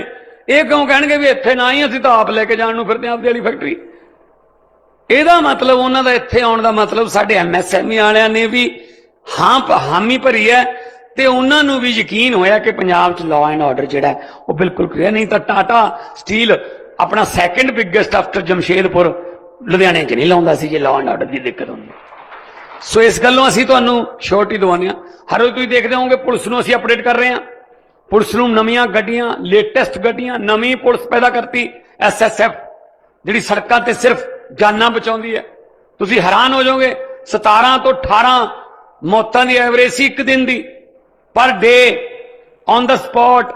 ये क्यों कहणगे भी इत्थे ना ही असीं तां आप लैके जाण नूं फिरदे आपदी वाली फैक्टरी। ਇਹਦਾ मतलब उन्हां दा इत्थे आउण दा मतलब साडे MSME वालियां ने भी हामी भरी है ते उन्हां नूं भी यकीन होया कि पंजाब च लॉ एंड ऑर्डर जिहड़ा वो बिल्कुल क्लियर। नहीं तो टाटा स्टील अपना सैकेंड बिगेस्ट आफ्टर जमशेदपुर लुधियाने च नहीं लाउंदा सी जे लॉ एंड ऑर्डर की दिक्कत होंदी। सो इस गल्लों असीं तुहानूं श्योरिटी दवाउने आ। हर रोज तुसीं देखदे होवोगे पुलिस नूं असीं अपडेट कर रहे हैं, पुलिस नूं नवीआं गड्डियां, लेटेस्ट गड्डियां, नवीं पुलिस पैदा करती SSF जिहड़ी सड़कां ते सिर्फ जाना बचाउंदी है। तुसीं हैरान हो जाओगे, 17 तो 18 मौतां दी एवरेज सी एक दिन दी per day on the spot.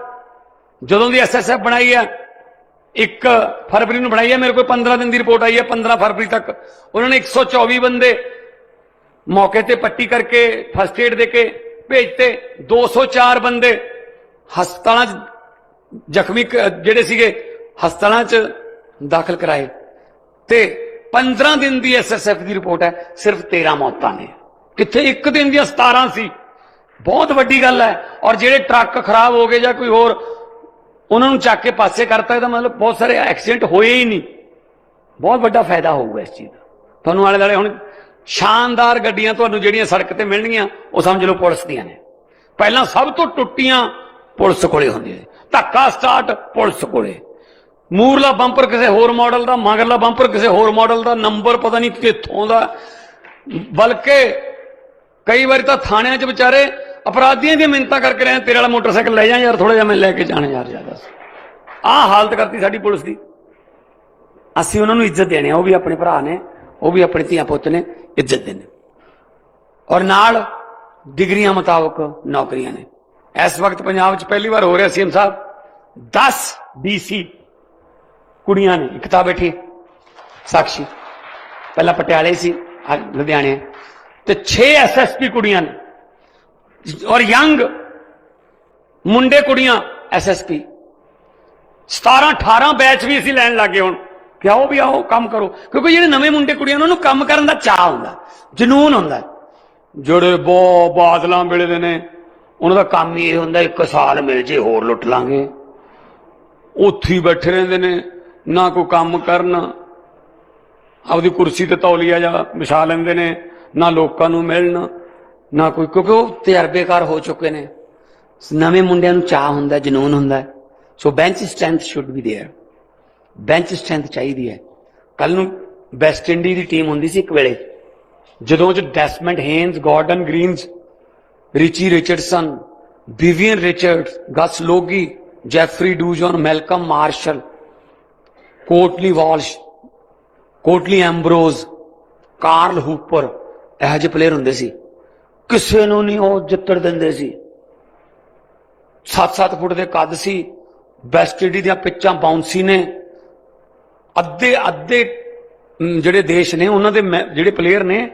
जदों दी SSF बनाई है 1 फरवरी नूं बनाई है, मेरे को 15 दिन की रिपोर्ट आई है, 15 फरवरी तक उन्होंने 124 बंदे मौके ते पट्टी करके फर्स्ट एड देके भेजते, 204 बंदे हस्पतालों जख्मी जिहड़े सीगे हस्पतालों च दाखिल कराए ते 15 दिन की SSF की रिपोर्ट है सिर्फ 13 मौतां ने, कित्थे एक दिन दी 17 सी। बहुत वड्डी गल है। और जिहड़े ट्रक खराब हो गए या कोई होर उन्होंने चक के पासे करता है, तो मतलब बहुत सारे एक्सीडेंट होए ही नहीं। बहुत बड़ा फायदा होगा इस चीज़ का। तुहानूं आले दुआले हुण शानदार गड्डियां तुहानूं जिहड़ियां सड़क ते मिलणगीਆਂ ਉਹ समझ लो पुलिस दीयां ने। पहला सब तो टुट्टियां पुलिस कोले हुंदियां, धक्का स्टार्ट पुलिस कोले, मूरला बंपर किसी होर मॉडल का, मगरला बंपर किसी होर मॉडल का, नंबर पता नहीं कित्थों का। बल्कि कई बार तो थाने च बेचारे अपराधियों की मिन्नतां करके रहे, तेरे वाला मोटरसाइकिल ले जा यार, थोड़ा जिहा मैं लैके जाना यार ज्यादा। आह हालत करती साडी पुलिस की। असीं उन्हां नूं इज्जत देने, वो भी अपने भरा ने, वो भी अपने धियां पुत्त ने, इज्जत देने। और नाल डिग्रियां मुताबिक नौकरियां ने। इस वक्त पंजाब च पहली बार हो रहा सीएम साहब 10 डीसी कुड़ियां ने, एक था बैठी साक्षी, पहला पटियाले सी लुधियाने, तो 6 एसएसपी कुड़ियां ने और यंग मुंडे कुड़ियां एसएसपी। 17-18 बैच भी असीं लैन लग गए हुण कि आओ भी आओ काम करो, क्योंकि ਜਿਹੜੇ ਨਵੇਂ ਮੁੰਡੇ ਕੁੜੀਆਂ ਉਹਨਾਂ ਨੂੰ ਕੰਮ ਕਰਨ ਦਾ ਚਾਹ ਹੁੰਦਾ, ਜਨੂਨ ਹੁੰਦਾ। ਜਿਹੜੇ ਬਹੁਤ ਬਾਦਲਾਂ ਵੇਲੇ ਦੇ ਨੇ ਉਹਨਾਂ ਦਾ ਕੰਮ ਹੀ ਇਹ ਹੁੰਦਾ 1 ਸਾਲ ਮਿਲ ਜੇ ਹੋਰ ਲੁੱਟ ਲਾਂਗੇ, ਉੱਥੇ ਹੀ ਬੈਠੇ ਰਹਿੰਦੇ ਨੇ, ਨਾ ਕੋਈ ਕੰਮ ਕਰਨ, ਆਪਦੀ ਕੁਰਸੀ ਤੇ ਤੌਲੀਆ ਜਾਂ ਵਿਛਾ ਲੈਂਦੇ ਨੇ, ਨਾ ਲੋਕਾਂ ਨੂੰ ਮਿਲਣ ਨਾ ਕੋਈ, ਕਿਉਂਕਿ ਉਹ ਤਜਰਬੇਕਾਰ ਹੋ ਚੁੱਕੇ ਨੇ। ਨਵੇਂ ਮੁੰਡਿਆਂ ਨੂੰ ਚਾਹ ਹੁੰਦਾ, ਜਨੂਨ ਹੁੰਦਾ। So bench strength should be there, bench strength ਚਾਹੀਦੀ ਹੈ। ਕੱਲ ਨੂੰ ਵੈਸਟ ਇੰਡੀ ਦੀ ਟੀਮ ਹੁੰਦੀ ਸੀ ਇੱਕ ਵੇਲੇ, ਜਦੋਂ ਚ Desmond Haynes, Gordon Greenidge, Richie Richardson, Vivian Richards, Gus Logie, Jeffrey Dujon, Malcolm Marshall, Courtney Walsh, Courtney Ambrose, Carl Hooper, ਇਹੋ ਜਿਹੇ ਪਲੇਅਰ ਹੁੰਦੇ ਸੀ। ਕਿਸੇ ਨੂੰ ਨਹੀਂ ਉਹ ਜਿੱਤਣ ਦਿੰਦੇ ਸੀ। 7-7 ਫੁੱਟ ਦੇ ਕੱਦ ਸੀ। ਵੈਸਟ ਇੰਡੀ ਦੀਆਂ ਪਿੱਚਾਂ ਬਾਉਂਸੀ ਨੇ। ਅੱਧੇ ਜਿਹੜੇ ਦੇਸ਼ ਨੇ ਉਹਨਾਂ ਦੇ ਜਿਹੜੇ ਪਲੇਅਰ ਨੇ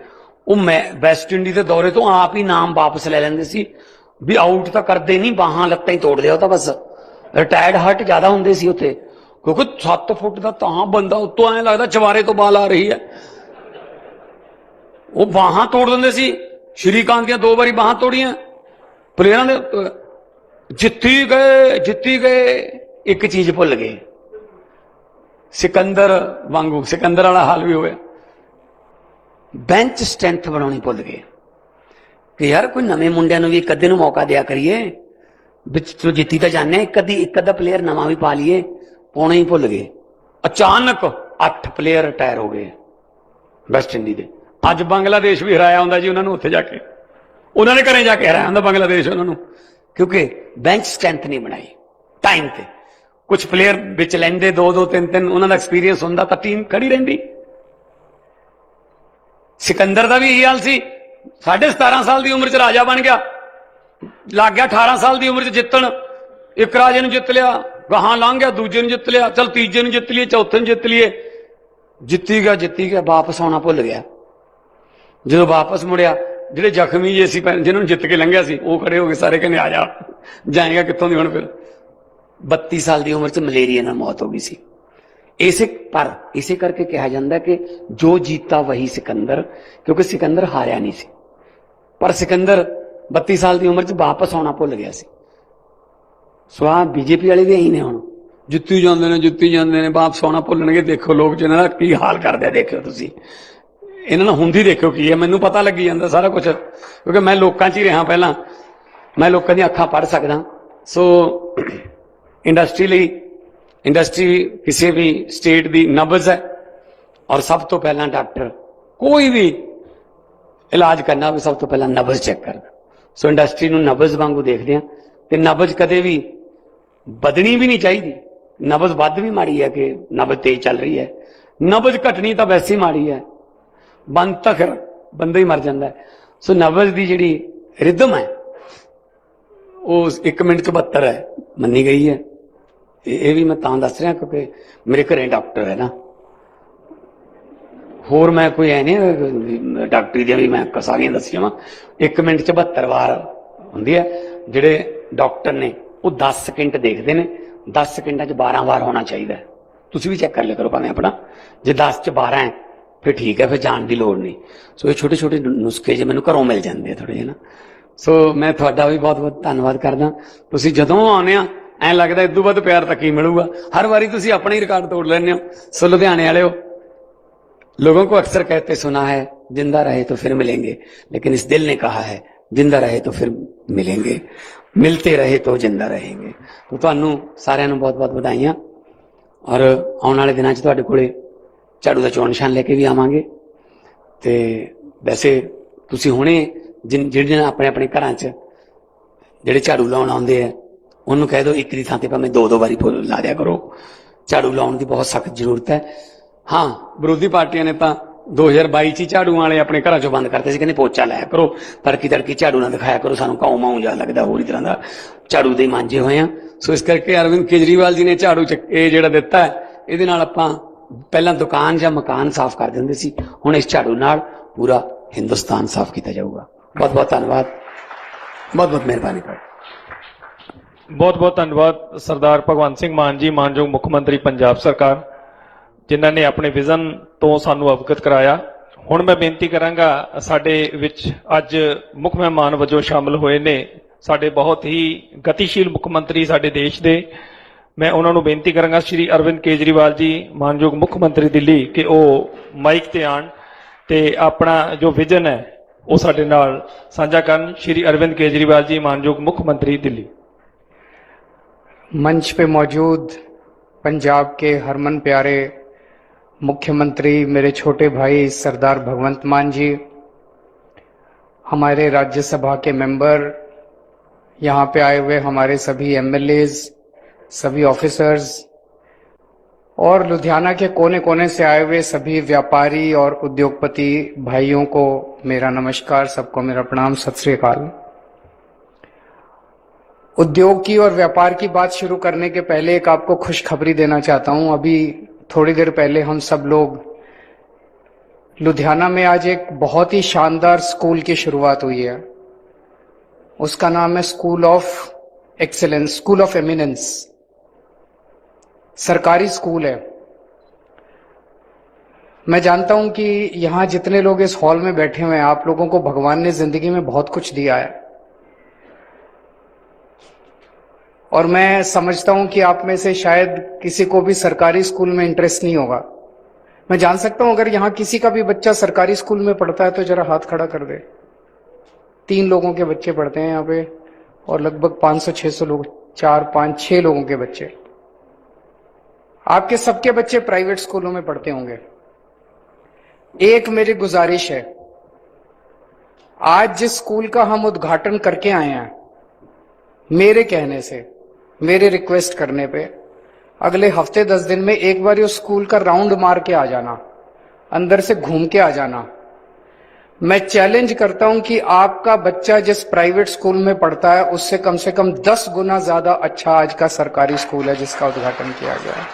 ਉਹ ਵੈਸਟ ਇੰਡੀ ਦੇ ਦੌਰੇ ਤੋਂ ਆਪ ਹੀ ਨਾਮ ਵਾਪਸ ਲੈ ਲੈਂਦੇ ਸੀ ਵੀ ਆਊਟ ਤਾਂ ਕਰਦੇ ਨਹੀਂ, ਬਾਹਾਂ ਲੱਤਾਂ ਹੀ ਤੋੜ ਲਿਆ ਉਹ ਤਾਂ ਬਸ। ਰਿਟਾਇਰਡ ਹਰਟ ਜ਼ਿਆਦਾ ਹੁੰਦੇ ਸੀ ਉੱਥੇ, ਕਿਉਂਕਿ 7 ਫੁੱਟ ਦਾ ਤਾਂ ਬੰਦਾ ਉੱਤੋਂ ਐਂ ਲੱਗਦਾ ਚਵਾਰੇ ਤੋਂ ਬਾਲ ਆ ਰਹੀ ਹੈ, ਉਹ ਬਾਹਾਂ ਤੋੜ ਦਿੰਦੇ ਸੀ। ਸ਼੍ਰੀਕਾਂਤ ਦੀਆਂ 2 ਵਾਰੀ ਬਾਹਾਂ ਤੋੜੀਆਂ ਪਲੇਅਰਾਂ ਦੇ। ਜਿੱਤੀ ਗਏ ਇੱਕ ਚੀਜ਼ ਭੁੱਲ ਗਏ, ਸਿਕੰਦਰ ਵਾਂਗੂ ਸਿਕੰਦਰ ਵਾਲਾ ਹਾਲ ਵੀ ਹੋਇਆ। ਬੈਂਚ ਸਟਰੈਂਥ ਬਣਾਉਣੀ ਭੁੱਲ ਗਏ ਕਿ ਯਾਰ ਕੋਈ ਨਵੇਂ ਮੁੰਡਿਆਂ ਨੂੰ ਵੀ ਇੱਕ ਅੱਧੇ ਨੂੰ ਮੌਕਾ ਦਿਆ ਕਰੀਏ, ਵਿੱਚ ਤੋਂ ਜਿੱਤੀ ਤਾਂ ਜਾਂਦੇ, ਇੱਕ ਅੱਧਾ ਪਲੇਅਰ ਨਵਾਂ ਵੀ ਪਾ ਲਈਏ, ਪਾਉਣਾ ਹੀ ਭੁੱਲ ਗਏ। ਅਚਾਨਕ 8 ਪਲੇਅਰ ਰਿਟਾਇਰ ਹੋ ਗਏ ਵੈਸਟ ਇੰਡੀ ਦੇ। ਅੱਜ ਬੰਗਲਾਦੇਸ਼ ਵੀ ਹਰਾਇਆ ਹੁੰਦਾ ਜੀ ਉਹਨਾਂ ਨੂੰ, ਉੱਥੇ ਜਾ ਕੇ ਉਹਨਾਂ ਦੇ ਘਰੇ ਜਾ ਕੇ ਹਰਾਇਆ ਹੁੰਦਾ ਬੰਗਲਾਦੇਸ਼ ਉਹਨਾਂ ਨੂੰ, ਕਿਉਂਕਿ ਬੈਂਚ ਸਟਰੈਂਥ ਨਹੀਂ ਬਣਾਈ ਟਾਈਮ ਤੇ। ਕੁਝ ਪਲੇਅਰ ਵਿੱਚ ਲੈਂਦੇ 2-2 3-3, ਉਹਨਾਂ ਦਾ ਐਕਸਪੀਰੀਅੰਸ ਹੁੰਦਾ ਤਾਂ ਟੀਮ ਖੜੀ ਰਹਿੰਦੀ। ਸਿਕੰਦਰ ਦਾ ਵੀ ਇਹੀ ਹਾਲ ਸੀ, 17.5 ਸਾਲ ਦੀ ਉਮਰ 'ਚ ਰਾਜਾ ਬਣ ਗਿਆ, ਲੱਗ ਗਿਆ 18 ਸਾਲ ਦੀ ਉਮਰ 'ਚ ਜਿੱਤਣ। ਇੱਕ ਰਾਜੇ ਨੂੰ ਜਿੱਤ ਲਿਆ, ਗਾਹਾਂ ਲੰਘ ਗਿਆ, ਦੂਜੇ ਨੂੰ ਜਿੱਤ ਲਿਆ, ਚਲ ਤੀਜੇ ਨੂੰ ਜਿੱਤ ਲਈਏ, ਚੌਥੇ ਨੂੰ ਜਿੱਤ ਲਈਏ, ਜਿੱਤੀ ਗਿਆ, ਵਾਪਸ ਆਉਣਾ ਭੁੱਲ ਗਿਆ। ਜਦੋਂ ਵਾਪਸ ਮੁੜਿਆ, ਜਿਹੜੇ ਜ਼ਖਮੀ ਜੇ ਸੀ ਜਿਹਨਾਂ ਨੂੰ ਜਿੱਤ ਕੇ ਲੰਘਿਆ ਸੀ ਉਹ ਖੜੇ ਹੋ ਗਏ ਸਾਰੇ, ਕਹਿੰਦੇ ਆ ਜਾ, ਜਾਏਗਾ ਕਿੱਥੋਂ ਦੀ ਹੁਣ ਫਿਰ। 32 ਸਾਲ ਦੀ ਉਮਰ 'ਚ ਮਲੇਰੀਆ ਨਾਲ ਮੌਤ ਹੋ ਗਈ ਸੀ। ਇਸੇ ਕਰਕੇ ਕਿਹਾ ਜਾਂਦਾ ਕਿ ਜੋ ਜੀਤਾ ਵਹੀ ਸਿਕੰਦਰ, ਕਿਉਂਕਿ ਸਿਕੰਦਰ ਹਾਰਿਆ ਨਹੀਂ ਸੀ, ਪਰ ਸਿਕੰਦਰ 32 ਸਾਲ ਦੀ ਉਮਰ 'ਚ ਵਾਪਸ ਆਉਣਾ ਭੁੱਲ ਗਿਆ ਸੀ। ਸੋ ਆਹ ਬੀਜੇਪੀ ਵਾਲੇ ਵੀ ਇਹੀ ਨੇ, ਹੁਣ ਜਿੱਤੀ ਜਾਂਦੇ ਨੇ, ਵਾਪਸ ਆਉਣਾ ਭੁੱਲਣਗੇ। ਦੇਖੋ ਲੋਕ ਜਿਹਨਾਂ ਦਾ ਕੀ ਹਾਲ ਕਰਦੇ ਆ, ਦੇਖਿਓ ਤੁਸੀਂ ਇਹਨਾਂ ਨੂੰ ਹੁੰਦੀ, ਦੇਖਿਓ ਕੀ ਹੈ। ਮੈਨੂੰ ਪਤਾ ਲੱਗੀ ਜਾਂਦਾ ਸਾਰਾ ਕੁਝ, ਕਿਉਂਕਿ ਮੈਂ ਲੋਕਾਂ 'ਚ ਹੀ ਰਿਹਾ ਪਹਿਲਾਂ, ਮੈਂ ਲੋਕਾਂ ਦੀਆਂ ਅੱਖਾਂ ਪੜ੍ਹ ਸਕਦਾ। ਸੋ ਇੰਡਸਟਰੀ ਕਿਸੇ ਵੀ ਸਟੇਟ ਦੀ ਨਬਜ਼ ਹੈ, ਔਰ ਸਭ ਤੋਂ ਪਹਿਲਾਂ ਡਾਕਟਰ ਕੋਈ ਵੀ ਇਲਾਜ ਕਰਨਾ ਹੋਵੇ ਸਭ ਤੋਂ ਪਹਿਲਾਂ ਨਬਜ਼ ਚੈੱਕ ਕਰਦਾ। ਸੋ ਇੰਡਸਟਰੀ ਨੂੰ ਨਬਜ਼ ਵਾਂਗੂ ਦੇਖਦੇ ਹਾਂ, ਤੇ ਨਬਜ਼ ਕਦੇ ਵੀ ਵਧਣੀ ਵੀ ਨਹੀਂ ਚਾਹੀਦੀ। ਨਬਜ਼ ਵੱਧ ਵੀ ਮਾੜੀ ਹੈ ਕਿ ਨਬਜ਼ ਤੇਜ਼ ਚੱਲ ਰਹੀ ਹੈ, ਨਬਜ਼ ਘਟਣੀ ਤਾਂ ਵੈਸੇ ਹੀ ਮਾੜੀ ਹੈ, ਬੰਦ ਤਾਂ ਫਿਰ ਬੰਦਾ ਹੀ ਮਰ ਜਾਂਦਾ ਹੈ। ਸੋ ਨਬਜ਼ ਦੀ ਜਿਹੜੀ ਰਿਦਮ ਹੈ ਉਹ 1 ਮਿੰਟ 'ਚ 72 ਹੈ, ਮੰਨੀ ਗਈ ਹੈ। ਇਹ ਵੀ ਮੈਂ ਤਾਂ ਦੱਸ ਰਿਹਾ ਕਿਉਂਕਿ ਮੇਰੇ ਘਰੇ ਡਾਕਟਰ ਹੈ ਨਾ, ਹੋਰ ਮੈਂ ਕੋਈ ਐ ਨਹੀਂ ਡਾਕਟਰੀ ਦੀਆਂ ਵੀ ਮੈਂ ਸਾਰੀਆਂ ਦੱਸੀਆਂ ਵਾ। 1 ਮਿੰਟ 'ਚ 72 ਵਾਰ ਹੁੰਦੀ ਹੈ। ਜਿਹੜੇ ਡਾਕਟਰ ਨੇ ਉਹ 10 ਸਕਿੰਟ ਦੇਖਦੇ ਨੇ, 10 ਸਕਿੰਟਾਂ 'ਚ 12 ਵਾਰ ਹੋਣਾ ਚਾਹੀਦਾ। ਤੁਸੀਂ ਵੀ ਚੈੱਕ ਕਰ ਲਿਆ ਕਰੋ ਭਾਵੇਂ ਆਪਣਾ, ਜੇ 10 'ਚ 12 ਹੈ ਫਿਰ ਠੀਕ ਹੈ, ਫਿਰ ਜਾਣ ਦੀ ਲੋੜ ਨਹੀਂ। ਸੋ ਇਹ ਛੋਟੇ ਛੋਟੇ ਨੁਸਖੇ ਜੇ ਮੈਨੂੰ ਘਰੋਂ ਮਿਲ ਜਾਂਦੇ ਆ ਥੋੜੇ ਜਿਹੇ ਨਾ। ਸੋ ਮੈਂ ਤੁਹਾਡਾ ਵੀ ਬਹੁਤ ਬਹੁਤ ਧੰਨਵਾਦ ਕਰਦਾ। ਤੁਸੀਂ ਜਦੋਂ ਆਉਂਦੇ ਆ ਐਂ ਲੱਗਦਾ ਇਦੋਂ ਵੱਧ ਪਿਆਰ ਤਾਂ ਕੀ ਮਿਲੂਗਾ। ਹਰ ਵਾਰੀ ਤੁਸੀਂ ਆਪਣਾ ਹੀ ਰਿਕਾਰਡ ਤੋੜ ਲੈਂਦੇ ਹੋ। ਸੋ ਲੁਧਿਆਣੇ ਵਾਲਿਓ, लोगों को अक्सर कहते सुना है, जिंदा रहे तो फिर मिलेंगे, लेकिन इस दिल ने कहा है जिंदा रहे तो फिर मिलेंगे, मिलते रहे तो जिंदा रहेंगे। तो ਤੁਹਾਨੂੰ ਸਾਰਿਆਂ ਨੂੰ ਬਹੁਤ ਬਹੁਤ ਵਧਾਈਆਂ, ਔਰ ਆਉਣ ਵਾਲੇ ਦਿਨਾਂ 'ਚ ਤੁਹਾਡੇ ਕੋਲੇ ਝਾੜੂ ਦਾ ਚੋਣ ਨਿਸ਼ਾਨ ਲੈ ਕੇ ਵੀ ਆਵਾਂਗੇ। ਤੇ ਵੈਸੇ ਤੁਸੀਂ ਹੁਣੇ ਜਿਹੜੇ ਆਪਣੇ ਆਪਣੇ ਘਰਾਂ 'ਚ ਜਿਹੜੇ ਝਾੜੂ ਲਾਉਣ ਆਉਂਦੇ ਆ ਉਹਨੂੰ ਕਹਿ ਦਿਓ ਇੱਕ ਦੀ ਥਾਂ ਤੇ ਭਾਵੇਂ 2-2 ਵਾਰੀ ਲਾ ਦਿਆ ਕਰੋ। ਝਾੜੂ ਲਾਉਣ ਦੀ ਬਹੁਤ ਸਖਤ ਜ਼ਰੂਰਤ ਹੈ। हाँ, विरोधी पार्टियां ने तो 2022 ਚ ਹੀ ਝਾੜੂ ਵਾਲੇ ਆਪਣੇ ਘਰਾਂ ਚੋਂ ਬੰਦ ਕਰਤੇ ਸੀ, ਕਹਿੰਦੇ ਪੋਚਾ ਲਾਇਆ ਕਰੋ, ਤੜਕੀ ਤੜਕੀ ਝਾੜੂ ਨਾ ਦਿਖਾਇਆ ਕਰੋ, ਸਾਨੂੰ ਕਾਉ ਮਾਉ ਜਿਹਾ ਲੱਗਦਾ, ਹੋਰ ਹੀ ਤਰ੍ਹਾਂ ਦਾ ਝਾੜੂ ਦੇ ਮਾਂਜੇ ਹੋਏ ਆ। ਸੋ ਇਸ ਕਰਕੇ ਅਰਵਿੰਦ ਕੇਜਰੀਵਾਲ ਜੀ ਨੇ ਝਾੜੂ ਇਹ ਜਿਹੜਾ ਦਿੱਤਾ ਹੈ, ਇਹਦੇ ਨਾਲ ਆਪਾਂ ਪਹਿਲਾਂ ਦੁਕਾਨ ਜਾਂ ਮਕਾਨ ਸਾਫ਼ ਕਰ ਦਿੰਦੇ ਸੀ, ਹੁਣ ਇਸ ਝਾੜੂ ਨਾਲ ਪੂਰਾ ਹਿੰਦੁਸਤਾਨ ਸਾਫ਼ ਕੀਤਾ ਜਾਊਗਾ। ਬਹੁਤ ਬਹੁਤ ਧੰਨਵਾਦ, ਬਹੁਤ ਬਹੁਤ ਮਿਹਰਬਾਨੀ। ਬਹੁਤ ਬਹੁਤ ਧੰਨਵਾਦ ਸਰਦਾਰ ਭਗਵੰਤ ਸਿੰਘ ਮਾਨ ਜੀ, ਮਾਨਯੋਗ ਮੁੱਖ ਮੰਤਰੀ ਪੰਜਾਬ ਸਰਕਾਰ, ਜਿਨ੍ਹਾਂ ਨੇ ਆਪਣੇ ਵਿਜ਼ਨ ਤੋਂ ਸਾਨੂੰ ਅਵਗਤ ਕਰਾਇਆ। ਹੁਣ ਮੈਂ ਬੇਨਤੀ ਕਰਾਂਗਾ, ਸਾਡੇ ਵਿੱਚ ਅੱਜ ਮੁੱਖ ਮਹਿਮਾਨ ਵਜੋਂ ਸ਼ਾਮਲ ਹੋਏ ਨੇ ਸਾਡੇ ਬਹੁਤ ਹੀ ਗਤੀਸ਼ੀਲ ਮੁੱਖ ਮੰਤਰੀ ਸਾਡੇ ਦੇਸ਼ ਦੇ। ਮੈਂ ਉਹਨਾਂ ਨੂੰ ਬੇਨਤੀ ਕਰਾਂਗਾ, ਸ਼੍ਰੀ ਅਰਵਿੰਦ ਕੇਜਰੀਵਾਲ ਜੀ, ਮਾਨਯੋਗ ਮੁੱਖ ਮੰਤਰੀ ਦਿੱਲੀ, ਕਿ ਉਹ ਮਾਈਕ ਤੇ ਆਣ ਤੇ ਆਪਣਾ ਜੋ ਵਿਜ਼ਨ ਹੈ ਉਹ ਸਾਡੇ ਨਾਲ ਸਾਂਝਾ ਕਰਨ। ਸ਼੍ਰੀ ਅਰਵਿੰਦ ਕੇਜਰੀਵਾਲ ਜੀ, मानयोग मुख्य मंत्री दिल्ली। मंच पे मौजूद पंजाब के हरमन प्यारे मुख्यमंत्री मेरे छोटे भाई सरदार भगवंत मान जी, हमारे राज्यसभा के मेंबर, यहाँ पे आए हुए हमारे सभी एमएलएज, सभी ऑफिसर्स और लुधियाना के कोने कोने से आए हुए सभी व्यापारी और उद्योगपति भाइयों को मेरा नमस्कार, सबको मेरा प्रणाम, सत श्री अकाल। उद्योग की और व्यापार की बात शुरू करने के पहले एक आपको खुशखबरी देना चाहता हूं। अभी थोड़ी देर पहले हम सब लोग लुधियाना में आज एक बहुत ही शानदार स्कूल की शुरुआत हुई है। उसका नाम है school of excellence, school of eminence. सरकारी स्कूल है। मैं जानता हूं कि यहां जितने लोग इस हॉल में बैठे हुए हैं, आप लोगों को भगवान ने जिंदगी में बहुत कुछ दिया है, और मैं समझता हूं कि आप में से शायद किसी को भी सरकारी स्कूल में इंटरेस्ट नहीं होगा। मैं जान सकता हूं अगर यहां किसी का भी बच्चा सरकारी स्कूल में पढ़ता है तो जरा हाथ खड़ा कर दे। 3 लोगों के बच्चे पढ़ते हैं यहाँ पे, और लगभग 500-600 लोग, 4-5-6 लोगों के बच्चे। आपके सबके बच्चे प्राइवेट स्कूलों में पढ़ते होंगे। एक मेरी गुजारिश है, आज जिस स्कूल का हम उद्घाटन करके आए हैं, मेरे कहने से, मेरे रिक्वेस्ट करने पे, अगले हफ्ते 10 दिन में एक बार उस स्कूल का राउंड मार के आ जाना, अंदर से घूम के आ जाना। मैं चैलेंज करता हूं कि आपका बच्चा जिस प्राइवेट स्कूल में पढ़ता है उससे कम से कम 10 गुना ज्यादा अच्छा आज का सरकारी स्कूल है जिसका उद्घाटन किया गया है।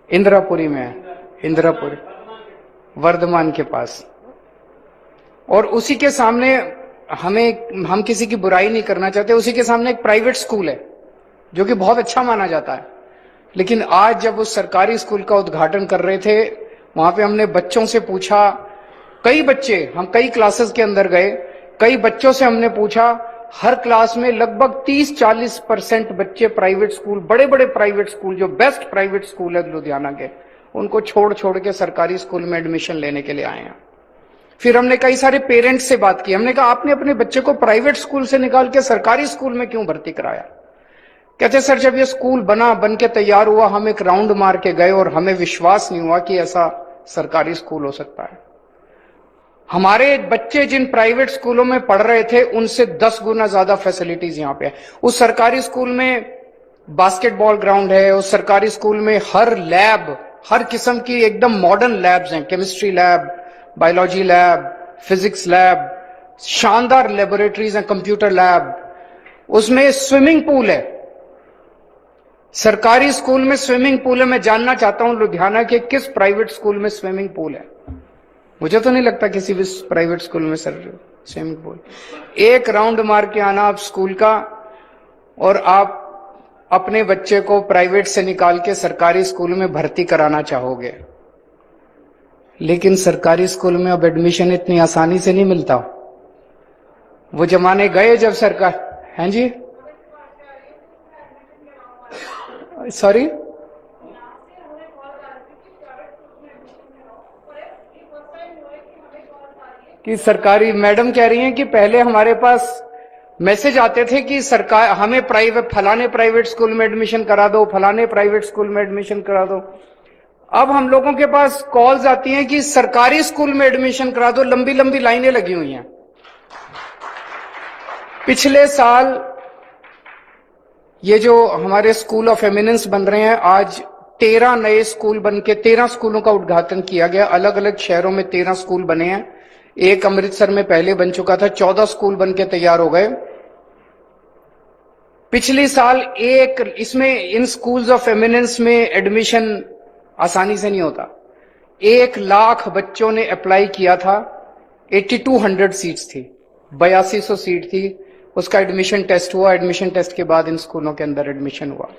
इंदिरापुरी में है, इंदिरापुरी, वर्धमान के पास। और उसी के सामने हम किसी की बुराई नहीं करना चाहते, उसी के सामने एक प्राइवेट स्कूल है जो कि बहुत अच्छा माना जाता है। लेकिन आज जब उस सरकारी स्कूल का उद्घाटन कर रहे थे, वहां पे हमने बच्चों से पूछा, कई बच्चे, हम कई क्लासेस के अंदर गए, कई बच्चों से हमने पूछा, हर क्लास में लगभग 30-40% बच्चे प्राइवेट स्कूल, बड़े बड़े प्राइवेट स्कूल, जो बेस्ट प्राइवेट स्कूल है लुधियाना के, उनको छोड़ छोड़ के सरकारी स्कूल में एडमिशन लेने के लिए आए हैं। फिर हमने कई सारे पेरेंट्स से बात की, हमने कहा आपने अपने बच्चे को प्राइवेट स्कूल से निकाल के सरकारी स्कूल में क्यों भर्ती कराया? कहते सर, जब ये स्कूल बन के तैयार हुआ, हम एक राउंड मार के गए और हमें विश्वास नहीं हुआ कि ऐसा सरकारी स्कूल हो सकता है। हमारे बच्चे जिन प्राइवेट स्कूलों में पढ़ रहे थे उनसे 10 गुना ज्यादा फैसिलिटीज यहाँ पे है। उस सरकारी स्कूल में बास्केटबॉल ग्राउंड है, उस सरकारी स्कूल में हर लैब, हर किस्म की एकदम मॉडर्न लैब्स हैं, chemistry lab, biology lab, physics lab, शानदार लेबोरेटरीज हैं, कंप्यूटर लैब, उसमें स्विमिंग पूल है। सरकारी स्कूल में स्विमिंग पूल है। मैं जानना चाहता हूं लुधियाना के किस प्राइवेट स्कूल में स्विमिंग पूल है? मुझे तो नहीं लगता किसी भी प्राइवेट स्कूल में सर स्विमिंग पूल। एक राउंड मार के आना आप स्कूल का, और आप अपने बच्चे को प्राइवेट से निकाल के सरकारी स्कूल में भर्ती कराना चाहोगे। लेकिन सरकारी स्कूल में अब एडमिशन इतनी आसानी से नहीं मिलता। वो जमाने गए जब सरकार, हैं जी, सॉरी, कि सरकारी मैडम कह रही हैं कि पहले हमारे पास मैसेज आते थे कि सरकार हमें फलाने प्राइवेट स्कूल में एडमिशन करा दो, फलाने प्राइवेट स्कूल में एडमिशन करा दो। अब हम लोगों के पास कॉल्स आती हैं कि सरकारी स्कूल में एडमिशन करा दो, लंबी लंबी लाइनें लगी हुई हैं। पिछले साल ये जो हमारे स्कूल ऑफ एमिनेंस बन रहे हैं, आज 13 नए स्कूल बनके 13 स्कूलों का उद्घाटन किया गया। अलग अलग शहरों में 13 स्कूल बने हैं। एक अमृतसर में पहले बन चुका था, 14 स्कूल बनके तैयार हो गए। पिछले साल इसमें इन स्कूल्स ऑफ एमिनेंस में एडमिशन आसानी से नहीं होता। 1 लाख बच्चों ने अप्लाई किया था। 8200 सीट्स थी, 8200 सीट थी। उसका एडमिशन टेस्ट हुआ। एडमिशन टेस्ट के बाद इन स्कूलों के अंदर एडमिशन हुआ।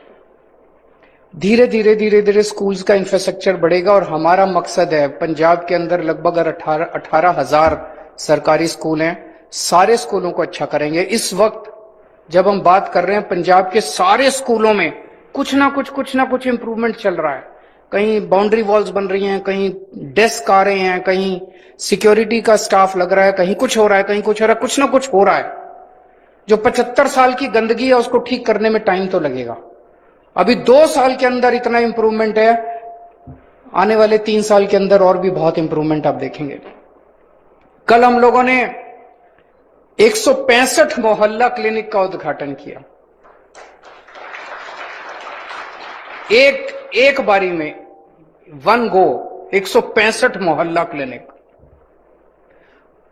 धीरे धीरे स्कूल्स का इंफ्रास्ट्रक्चर बढ़ेगा और हमारा मकसद है, पंजाब के अंदर लगभग 18,000 सरकारी स्कूल हैं, सारे स्कूलों को अच्छा करेंगे। इस वक्त जब हम बात कर रहे हैं, पंजाब के सारे स्कूलों में कुछ ना कुछ इंप्रूवमेंट चल रहा है। कहीं बाउंड्री वॉल्स बन रही हैं, कहीं डेस्क आ रहे हैं, कहीं सिक्योरिटी का स्टाफ लग रहा है, कहीं कुछ हो रहा है, कहीं कुछ हो रहा है, कुछ ना कुछ हो रहा है। जो 75 साल की गंदगी है उसको ठीक करने में टाइम तो लगेगा। अभी 2 साल के अंदर इतना इंप्रूवमेंट है, आने वाले 3 साल के अंदर और भी बहुत इंप्रूवमेंट आप देखेंगे। कल हम लोगों ने 165 मोहल्ला क्लिनिक का उद्घाटन किया। एक बारी में, वन गो 165 मोहल्ला क्लिनिक।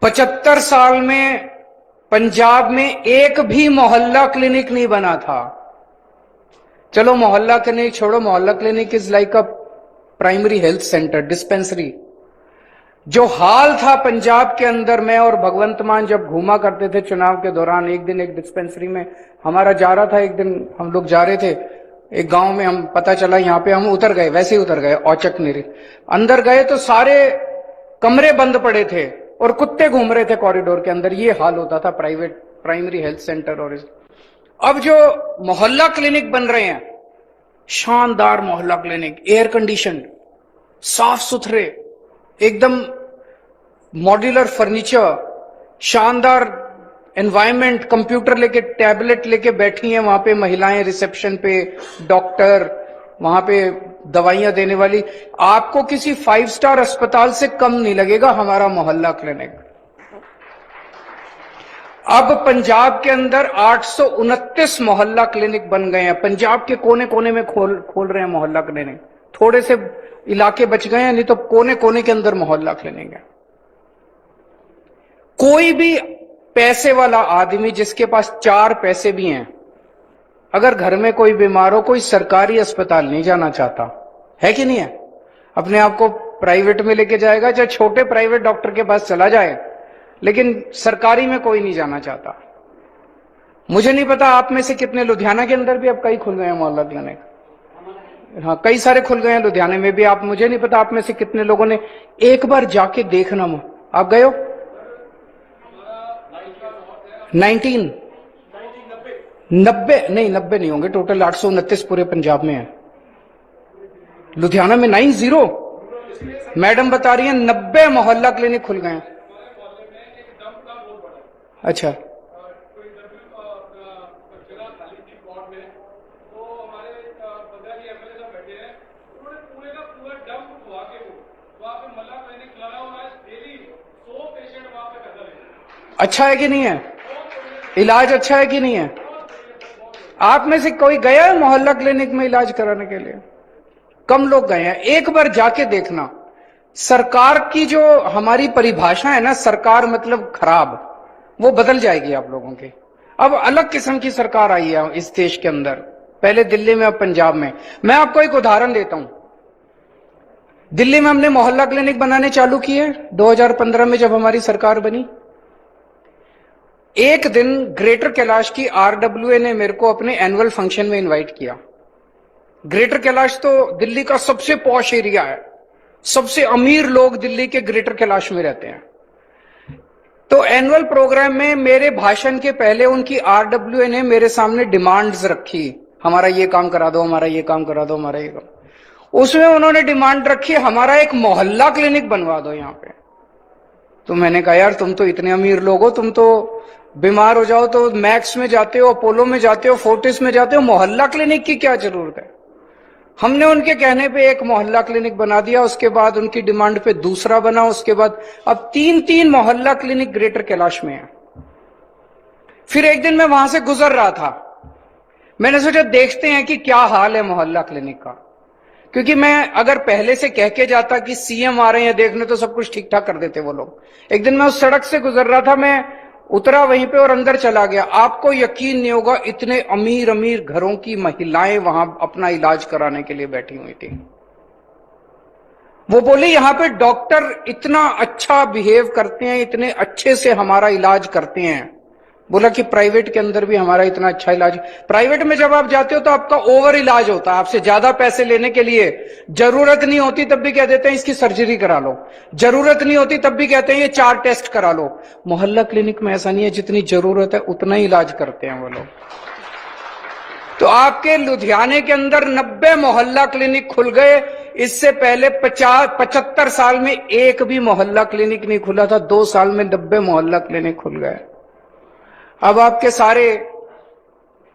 75 साल में पंजाब में एक भी मोहल्ला क्लिनिक नहीं बना था। चलो मोहल्ला क्लिनिक छोड़ो, मोहल्ला clinic is like a primary health centre, dispensary. जो हाल था पंजाब के अंदर, मैं और भगवंत मान जब घूमा करते थे चुनाव के दौरान, एक दिन एक डिस्पेंसरी में हमारा जा रहा था, एक दिन हम लोग जा रहे थे एक गांव में, हम पता चला यहां पे, हम उतर गए, वैसे ही उतर गए औचक निरी। अंदर गए तो सारे कमरे बंद पड़े थे और कुत्ते घूम रहे थे कॉरिडोर के अंदर। ये हाल होता था प्राइमरी हेल्थ सेंटर। और अब जो मोहल्ला क्लिनिक बन रहे हैं, शानदार मोहल्ला क्लिनिक, एयर कंडीशन, साफ सुथरे, एकदम मॉड्यूलर फर्नीचर, शानदार एनवायरनमेंट, कंप्यूटर लेके, टैबलेट लेके बैठी हैं वहां पे महिलाएं, रिसेप्शन पे डॉक्टर, वहां पे दवाइयां देने वाली। आपको किसी 5 स्टार अस्पताल से कम नहीं लगेगा हमारा मोहल्ला क्लिनिक। अब पंजाब के अंदर 829 मोहल्ला क्लिनिक बन गए हैं। पंजाब के कोने कोने में खोल रहे हैं मोहल्ला क्लिनिक। थोड़े से इलाके बच गए हैं, नहीं तो कोने कोने के अंदर मोहल्ला क्लिनिक है। कोई भी पैसे वाला आदमी जिसके पास 4 पैसे भी हैं, अगर घर में कोई बीमार हो, कोई सरकारी अस्पताल नहीं जाना चाहता है कि नहीं है? अपने आप को प्राइवेट में लेके जाएगा, चाहे छोटे प्राइवेट डॉक्टर के पास चला जाए, लेकिन सरकारी में कोई नहीं जाना चाहता। मुझे नहीं पता आप में से कितने, लुधियाना के अंदर भी अब कई खुल गए हैं मोहल्ला क्लिनिक। हाँ, कई सारे खुल गए हैं लुधियाना में भी। आप, मुझे नहीं पता आप में से कितने लोगों ने एक बार जाके देखना। आप गए हो? 90 नहीं होंगे, टोटल 829 पूरे पंजाब में है। लुधियाना में 90, मैडम बता रही है 90 मोहल्ला क्लिनिक खुल गए हैं। अच्छा, अच्छा है कि नहीं है? इलाज अच्छा है कि नहीं है? आप में से कोई गया है मोहल्ला क्लिनिक में इलाज कराने के लिए? कम लोग गए हैं। एक बार जाके देखना। सरकार की जो हमारी परिभाषा है ना, सरकार मतलब खराब, वो बदल जाएगी आप लोगों के। अब अलग किस्म की सरकार आई है इस देश के अंदर, पहले दिल्ली में, अब पंजाब में। मैं आपको एक उदाहरण देता हूं। दिल्ली में हमने मोहल्ला क्लिनिक बनाने चालू किए 2015 में, जब हमारी सरकार बनी। एक दिन ग्रेटर कैलाश की RWA ने मेरे को अपने एनुअल फंक्शन में इनवाइट किया। ग्रेटर कैलाश तो दिल्ली का सबसे पॉश एरिया है, सबसे अमीर लोग दिल्ली के ग्रेटर कैलाश में रहते हैं। तो एनुअल प्रोग्राम में मेरे भाषण के पहले उनकी RWA ने मेरे सामने डिमांड्स रखी, हमारा ये काम करा दो, हमारा ये काम करा दो, हमारा ये काम। उसमें उन्होंने डिमांड रखी, हमारा एक मोहल्ला क्लिनिक बनवा दो यहां पे। तो मैंने कहा, यार तुम तो इतने अमीर लोग हो, तुम तो बीमार हो जाओ तो मैक्स में जाते हो, अपोलो में जाते हो, फोर्टिस में जाते हो, मोहल्ला क्लिनिक की क्या जरूरत है? हमने उनके कहने पे एक मोहल्ला क्लिनिक बना दिया, उसके बाद उनकी डिमांड पे दूसरा बना, उसके बाद अब 3 मोहल्ला क्लिनिक ग्रेटर कैलाश में है। फिर एक दिन मैं वहां से गुजर रहा था, मैंने सोचा देखते हैं कि क्या हाल है मोहल्ला क्लिनिक का। क्योंकि मैं अगर पहले से कह के जाता कि सीएम आ रहे हैं देखने तो सब कुछ ठीक ठाक कर देते वो लोग। एक दिन मैं उस सड़क से गुजर रहा था, मैं उतरा वहीं पे और अंदर चला गया। आपको यकीन नहीं होगा, इतने अमीर अमीर घरों की महिलाएं वहां अपना इलाज कराने के लिए बैठी हुई थी। वो बोले यहां पे डॉक्टर इतना अच्छा बिहेव करते हैं, इतने अच्छे से हमारा इलाज करते हैं। बोला कि प्राइवेट के अंदर भी हमारा इतना अच्छा इलाज। प्राइवेट में जब आप जाते हो तो आपका ओवर इलाज होता है, आपसे ज्यादा पैसे लेने के लिए जरूरत नहीं होती तब भी कह देते हैं इसकी सर्जरी करा लो, जरूरत नहीं होती तब भी कहते हैं ये 4 टेस्ट करा लो। मोहल्ला क्लिनिक में ऐसा नहीं है, जितनी जरूरत है उतना ही इलाज करते हैं वो लोग। तो आपके लुधियाने के अंदर 90 मोहल्ला क्लिनिक खुल गए। इससे पहले 75 साल में एक भी मोहल्ला क्लिनिक नहीं खुला था, 2 साल में 90 मोहल्ला क्लिनिक खुल गए। अब आपके सारे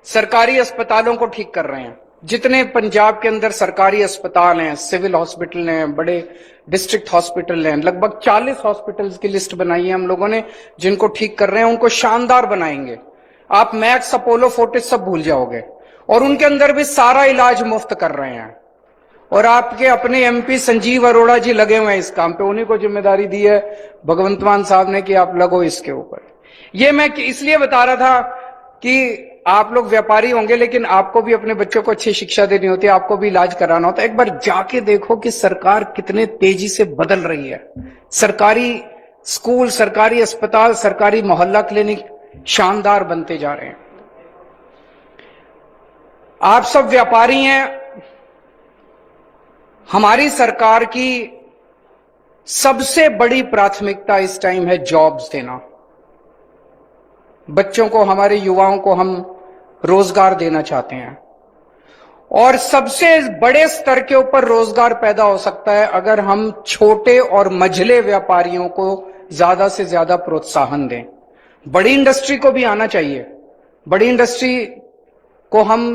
सरकारी अस्पतालों को ठीक कर रहे हैं। जितने पंजाब के अंदर सरकारी अस्पताल हैं, सिविल हॉस्पिटल हैं, बड़े डिस्ट्रिक्ट हॉस्पिटल हैं, लगभग 40 हॉस्पिटल्स की लिस्ट बनाई है हम लोगों ने, जिनको ठीक कर रहे हैं। उनको शानदार बनाएंगे। आप मैक्स, अपोलो, फोर्टिस सब भूल जाओगे, और उनके अंदर भी सारा इलाज मुफ्त कर रहे हैं। और आपके अपने एमपी संजीव अरोड़ा जी लगे हुए हैं इस काम पे, उन्हीं को जिम्मेदारी दी है भगवंत मान साहब ने कि आप लगो इसके ऊपर। ये मैं इसलिए बता रहा था कि आप लोग व्यापारी होंगे, लेकिन आपको भी अपने बच्चों को अच्छी शिक्षा देनी होती है, आपको भी इलाज कराना होता है। एक बार जाके देखो कि सरकार कितने तेजी से बदल रही है। सरकारी स्कूल, सरकारी अस्पताल, सरकारी मोहल्ला क्लिनिक शानदार बनते जा रहे हैं। आप सब व्यापारी हैं। हमारी सरकार की सबसे बड़ी प्राथमिकता इस टाइम है जॉब्स देना। बच्चों को, हमारे युवाओं को हम रोजगार देना चाहते हैं। और सबसे बड़े स्तर के ऊपर रोजगार पैदा हो सकता है अगर हम छोटे और मझले व्यापारियों को ज्यादा से ज्यादा प्रोत्साहन दें। बड़ी इंडस्ट्री को भी आना चाहिए। बड़ी इंडस्ट्री को हम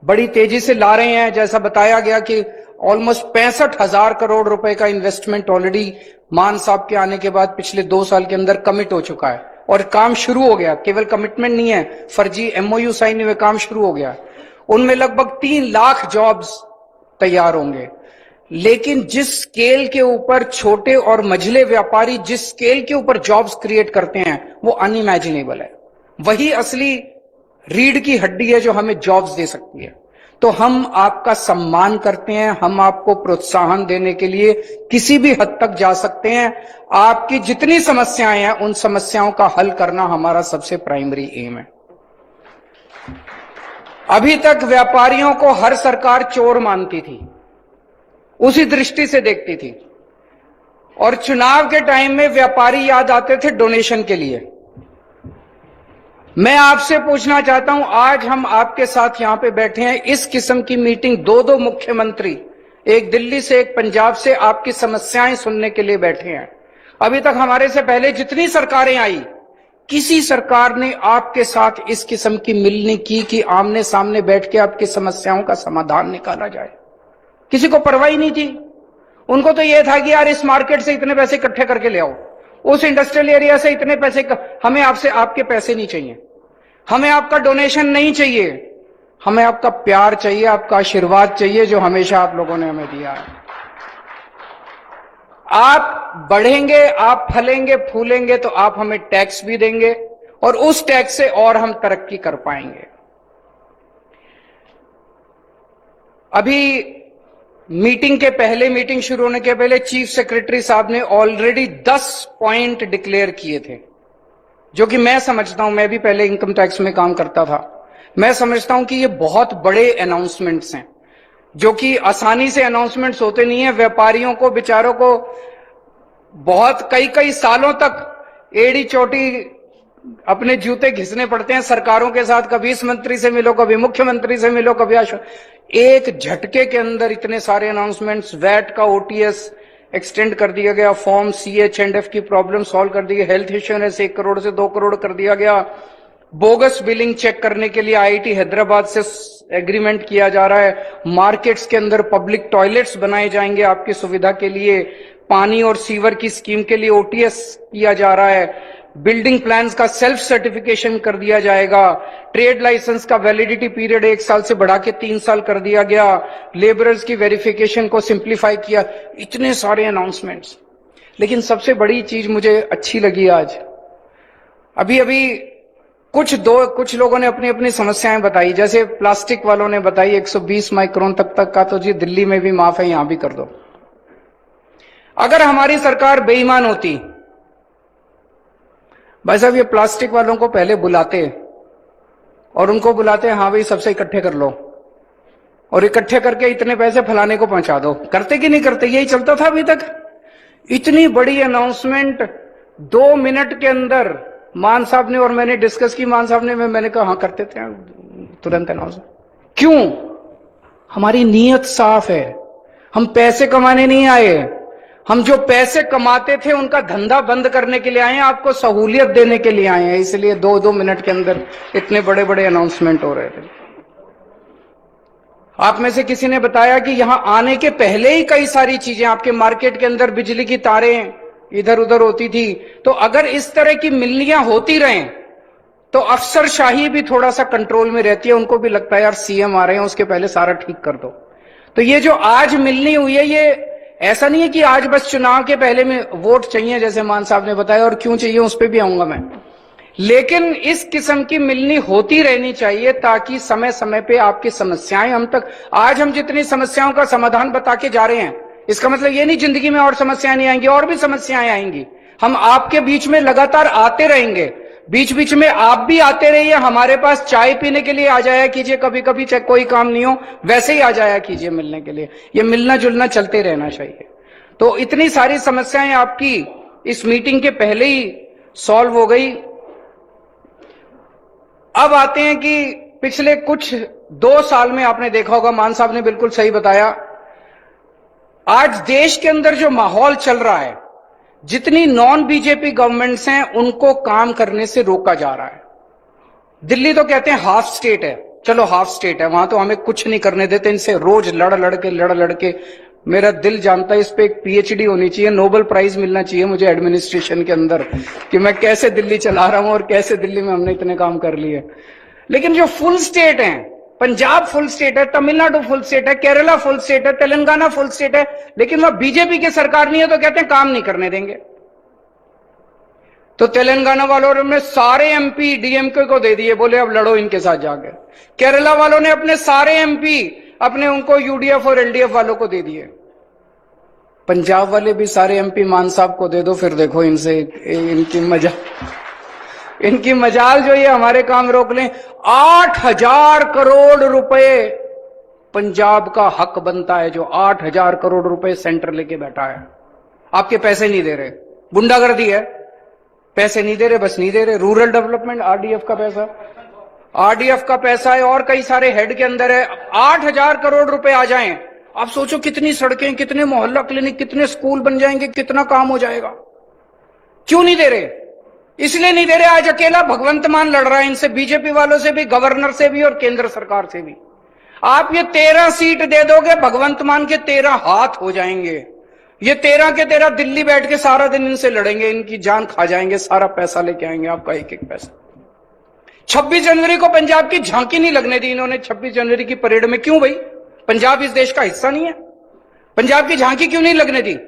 बड़ी तेजी से ला रहे हैं। जैसा बताया गया कि ऑलमोस्ट 65,000 करोड़ रुपए का इन्वेस्टमेंट ऑलरेडी मान साहब के आने के बाद पिछले 2 साल के अंदर कमिट हो चुका है और काम शुरू हो गया। केवल कमिटमेंट नहीं है, फर्जी एमओयू साइन हुए, काम शुरू हो गया। उनमें लगभग 3 लाख जॉब्स तैयार होंगे। लेकिन जिस स्केल के ऊपर छोटे और मझले व्यापारी जिस स्केल के ऊपर जॉब्स क्रिएट करते हैं वो अनइमेजिनेबल है। वही असली रीढ़ की हड्डी है जो हमें जॉब्स दे सकती है। तो हम आपका सम्मान करते हैं, हम आपको प्रोत्साहन देने के लिए किसी भी हद तक जा सकते हैं। आपकी जितनी समस्याएं हैं उन समस्याओं का हल करना हमारा सबसे प्राइमरी एम है। अभी तक व्यापारियों को हर सरकार चोर मानती थी, उसी दृष्टि से देखती थी, और चुनाव के टाइम में व्यापारी याद आते थे डोनेशन के लिए। मैं आपसे पूछना चाहता हूं, आज हम आपके साथ यहां पे बैठे हैं, इस किस्म की मीटिंग 2 मुख्यमंत्री, एक दिल्ली से एक पंजाब से, आपकी समस्याएं सुनने के लिए बैठे हैं। अभी तक हमारे से पहले जितनी सरकारें आई, किसी सरकार ने आपके साथ इस किस्म की मिलनी की कि आमने सामने बैठ के आपकी समस्याओं का समाधान निकाला जाए। किसी को परवाह ही नहीं थी। उनको तो यह था कि यार इस मार्केट से इतने पैसे इकट्ठे करके ले आओ, उस इंडस्ट्रियल एरिया से इतने पैसे, हमें आपसे आपके पैसे नहीं चाहिए, हमें आपका डोनेशन नहीं चाहिए, हमें आपका प्यार चाहिए, आपका आशीर्वाद चाहिए जो हमेशा आप लोगों ने हमें दिया है। आप बढ़ेंगे, आप फलेंगे फूलेंगे तो आप हमें टैक्स भी देंगे और उस टैक्स से और हम तरक्की कर पाएंगे। अभी मीटिंग के पहले, मीटिंग शुरू होने के पहले चीफ सेक्रेटरी साहब ने ऑलरेडी 10 पॉइंट डिक्लेयर किए थे, जो कि मैं समझता हूं, मैं भी पहले इनकम टैक्स में काम करता था, मैं समझता हूं कि ये बहुत बड़े अनाउंसमेंट्स हैं, जो कि आसानी से अनाउंसमेंट्स होते नहीं है। व्यापारियों को, बेचारों को बहुत कई सालों तक एड़ी चोटी अपने जूते घिसने पड़ते हैं सरकारों के साथ। कभी इस मंत्री से मिलो, कभी मुख्यमंत्री से मिलो, कभी एक झटके के अंदर इतने सारे अनाउंसमेंट्स। वैट का ओटीएस एक्सटेंड कर दिया गया, फॉर्म CH&F की प्रॉब्लम सॉल्व कर दी गई, हेल्थ इंश्योरेंस 1 करोड़ से 2 करोड़ कर दिया गया, बोगस बिलिंग चेक करने के लिए IIT हैदराबाद से एग्रीमेंट किया जा रहा है, मार्केट्स के अंदर पब्लिक टॉयलेट्स बनाए जाएंगे आपकी सुविधा के लिए, पानी और सीवर की स्कीम के लिए OTS किया जा रहा है, बिल्डिंग प्लान्स का सेल्फ सर्टिफिकेशन कर दिया जाएगा, ट्रेड लाइसेंस का वैलिडिटी पीरियड 1 साल से बढ़ा के 3 साल कर दिया गया, लेबरर्स की वेरिफिकेशन को सिंप्लीफाई किया, इतने सारे अनाउंसमेंट्स। लेकिन सबसे बड़ी चीज मुझे अच्छी लगी आज, अभी अभी कुछ लोगों ने अपनी अपनी समस्याएं बताई, जैसे प्लास्टिक वालों ने बताई 120 माइक्रोन तक का, तो जी दिल्ली में भी माफ है, यहां भी कर दो। अगर हमारी सरकार बेईमान होती, भाई साहब ये प्लास्टिक वालों को पहले बुलाते और उनको बुलाते, हाँ भाई सबसे इकट्ठे कर लो और इकट्ठे करके इतने पैसे फलाने को पहुंचा दो, करते कि नहीं करते? यही चलता था अभी तक। इतनी बड़ी अनाउंसमेंट 2 मिनट के अंदर मान साहब ने और मैंने डिस्कस की, मान साहब ने, मैंने कहा हाँ करते थे तुरंत अनाउंसमेंट। क्यों? हमारी नीयत साफ है, हम पैसे कमाने नहीं आए, हम जो पैसे कमाते थे उनका धंधा बंद करने के लिए आए हैं, आपको सहूलियत देने के लिए आए हैं। इसलिए 2-2 मिनट के अंदर इतने बड़े बड़े अनाउंसमेंट हो रहे थे। आप में से किसी ने बताया कि यहां आने के पहले ही कई सारी चीजें आपके मार्केट के अंदर बिजली की तारें इधर उधर होती थी। तो अगर इस तरह की मिलनियां होती रहें तो अफसरशाही भी थोड़ा सा कंट्रोल में रहती है, उनको भी लगता है यार सीएम आ रहे हैं, उसके पहले सारा ठीक कर दो। तो ये जो आज मिलनी हुई है, ये ऐसा नहीं है कि आज बस चुनाव के पहले में वोट चाहिए, जैसे मान साहब ने बताया, और क्यों चाहिए उस पर भी आऊंगा मैं। लेकिन इस किस्म की मिलनी होती रहनी चाहिए ताकि समय समय पे आपकी समस्याएं हम तक, आज हम जितनी समस्याओं का समाधान बता के जा रहे हैं, इसका मतलब ये नहीं जिंदगी में और समस्याएं नहीं आएंगी, और भी समस्याएं आएंगी। हम आपके बीच में लगातार आते रहेंगे, बीच बीच में आप भी आते रहिए, हमारे पास चाय पीने के लिए आ जाया कीजिए, कभी कभी चाहे कोई काम नहीं हो वैसे ही आ जाया कीजिए मिलने के लिए। ये मिलना जुलना चलते रहना चाहिए। तो इतनी सारी समस्याएं आपकी इस मीटिंग के पहले ही सॉल्व हो गई। अब आते हैं कि पिछले कुछ 2 साल में आपने देखा होगा, मान साहब ने बिल्कुल सही बताया, आज देश के अंदर जो माहौल चल रहा है, जितनी नॉन बीजेपी गवर्नमेंट्स हैं उनको काम करने से रोका जा रहा है। दिल्ली तो कहते हैं हाफ स्टेट है, चलो हाफ स्टेट है, वहां तो हमें कुछ नहीं करने देते, इनसे रोज लड़ लड़ के मेरा दिल जानता है इस पे एक पीएचडी होनी चाहिए, नोबेल प्राइज मिलना चाहिए मुझे एडमिनिस्ट्रेशन के अंदर, कि मैं कैसे दिल्ली चला रहा हूं और कैसे दिल्ली में हमने इतने काम कर लिए। लेकिन जो फुल स्टेट है, पंजाब फुल स्टेट है, तमिलनाडु फुल स्टेट है, केरला फुल स्टेट है, तेलंगाना फुल स्टेट है, लेकिन वह बीजेपी की सरकार नहीं है तो कहते हैं काम नहीं करने देंगे। तो तेलंगाना वालों ने सारे एमपी डीएमके को दे दिए, बोले अब लड़ो इनके साथ जाकर। केरला वालों ने अपने सारे एमपी अपने उनको यूडीएफ और एलडीएफ वालों को दे दिए। पंजाब वाले भी सारे एमपी मान साहब को दे दो, फिर देखो इनसे इनकी मजाल जो ये हमारे काम रोक लें। 8,000 करोड़ रुपए पंजाब का हक बनता है, जो 8,000 करोड़ रुपए सेंटर लेके बैठा है। आपके पैसे नहीं दे रहे, गुंडागर्दी है, पैसे नहीं दे रहे, बस नहीं दे रहे। रूरल डेवलपमेंट आरडीएफ का पैसा है और कई सारे हेड के अंदर है। 8,000 करोड़ रुपए आ जाएं, आप सोचो कितनी सड़कें, कितने मोहल्ला क्लिनिक, कितने स्कूल बन जाएंगे, कितना काम हो जाएगा। क्यों नहीं दे रहे? इसलिए नहीं दे रहे, आज अकेला भगवंत मान लड़ रहा है इनसे, बीजेपी वालों से भी, गवर्नर से भी और केंद्र सरकार से भी। आप ये 13 सीट दे दोगे, भगवंत मान के 13 हाथ हो जाएंगे। ये 13 के 13 दिल्ली बैठ के सारा दिन इनसे लड़ेंगे, इनकी जान खा जाएंगे, सारा पैसा लेके आएंगे, आपका एक एक पैसा। 26 जनवरी को पंजाब की झांकी नहीं लगने दी इन्होंने, 26 जनवरी की परेड में। क्यों भाई? पंजाब इस देश का हिस्सा नहीं है? पंजाब की झांकी क्यों नहीं लगने दी?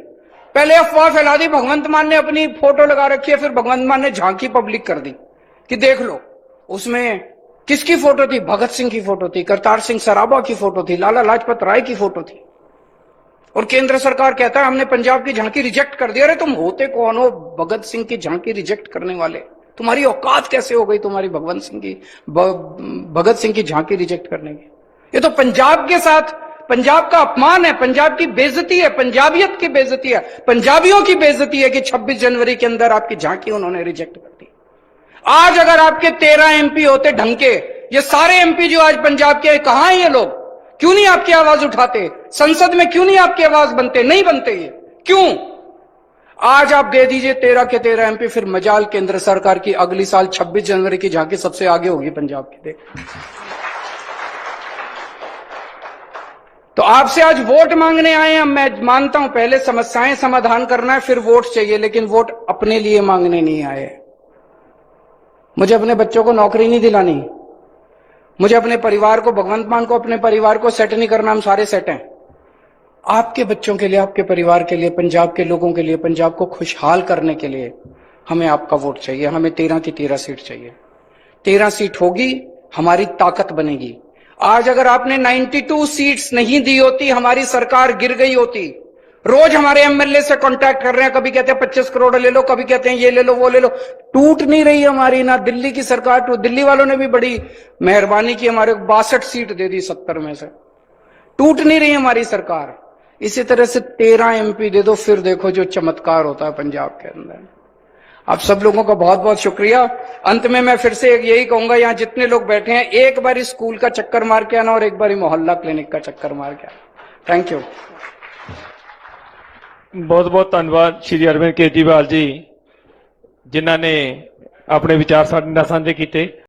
पहले अफवाह फैला दी, भगवंत मान ने अपनी फोटो लगा रखी है, फिर भगवंत मान ने झांकी पब्लिक कर दी कि देख लो। उसमें किसकी फोटो थी? भगत सिंह की फोटो थी, करतार सिंह सराबा की फोटो थी, लाला लाजपत राय की फोटो थी। और केंद्र सरकार कहता है हमने पंजाब की झांकी रिजेक्ट कर दिया। अरे तुम होते कौन हो भगत सिंह की झांकी रिजेक्ट करने वाले? तुम्हारी औकात कैसे हो गई तुम्हारी भगत सिंह की झांकी रिजेक्ट करने की? ये तो पंजाब के साथ पंजाब का अपमान है, पंजाब की बेइज्जती है, पंजाबियत की बेइज्जती है, पंजाबियों की बेइज्जती है कि 26 जनवरी के अंदर आपकी झांकी उन्होंने रिजेक्ट कर दी। आज अगर आपके 13 एमपी होते ढंग के, ये सारे एमपी जो आज पंजाब के, कहां हैं ये लोग? क्यों नहीं आपकी आवाज उठाते? संसद में क्यों नहीं आपकी आवाज बनते? नहीं बनते ये क्यों? आज आप दे दीजिए 13 के 13 एमपी, फिर मजाल केंद्र सरकार की अगली साल 26 जनवरी की झांकी सबसे आगे होगी पंजाब की। देख, तो आपसे आज वोट मांगने आए हैं। मैं मानता हूं पहले समस्याएं समाधान करना है, फिर वोट चाहिए, लेकिन वोट अपने लिए मांगने नहीं आए। मुझे अपने बच्चों को नौकरी नहीं दिलानी, मुझे अपने परिवार को, भगवंत मान को, अपने परिवार को सेट नहीं करना। हम सारे सेट हैं। आपके बच्चों के लिए, आपके परिवार के लिए, पंजाब के लोगों के लिए, पंजाब को खुशहाल करने के लिए हमें आपका वोट चाहिए। हमें 13 की 13 सीट चाहिए। 13 सीट होगी, हमारी ताकत बनेगी। आज अगर आपने 92 सीट्स नहीं दी होती, हमारी सरकार गिर गई होती। रोज हमारे एमएलए से कांटेक्ट कर रहे हैं, कभी कहते हैं 25 करोड़ ले लो, कभी कहते हैं ये ले लो, वो ले लो। टूट नहीं रही हमारी, ना दिल्ली की सरकार टूट। दिल्ली वालों ने भी बड़ी मेहरबानी की, हमारे 62 सीट दे दी 70 में से। टूट नहीं रही हमारी सरकार। इसी तरह से 13 एमपी दे दो, फिर देखो जो चमत्कार होता है पंजाब के अंदर। आप सब लोगों का बहुत बहुत शुक्रिया। अंत में मैं फिर से यही कहूंगा, यहाँ जितने लोग बैठे हैं, एक बार स्कूल का चक्कर मार के आना और एक बार मोहल्ला क्लिनिक का चक्कर मार के आना। Thank you. बहुत बहुत धन्यवाद श्री अरविंद केजरीवाल जी, जिन्होंने अपने विचार साडे नाल सांझे कीते।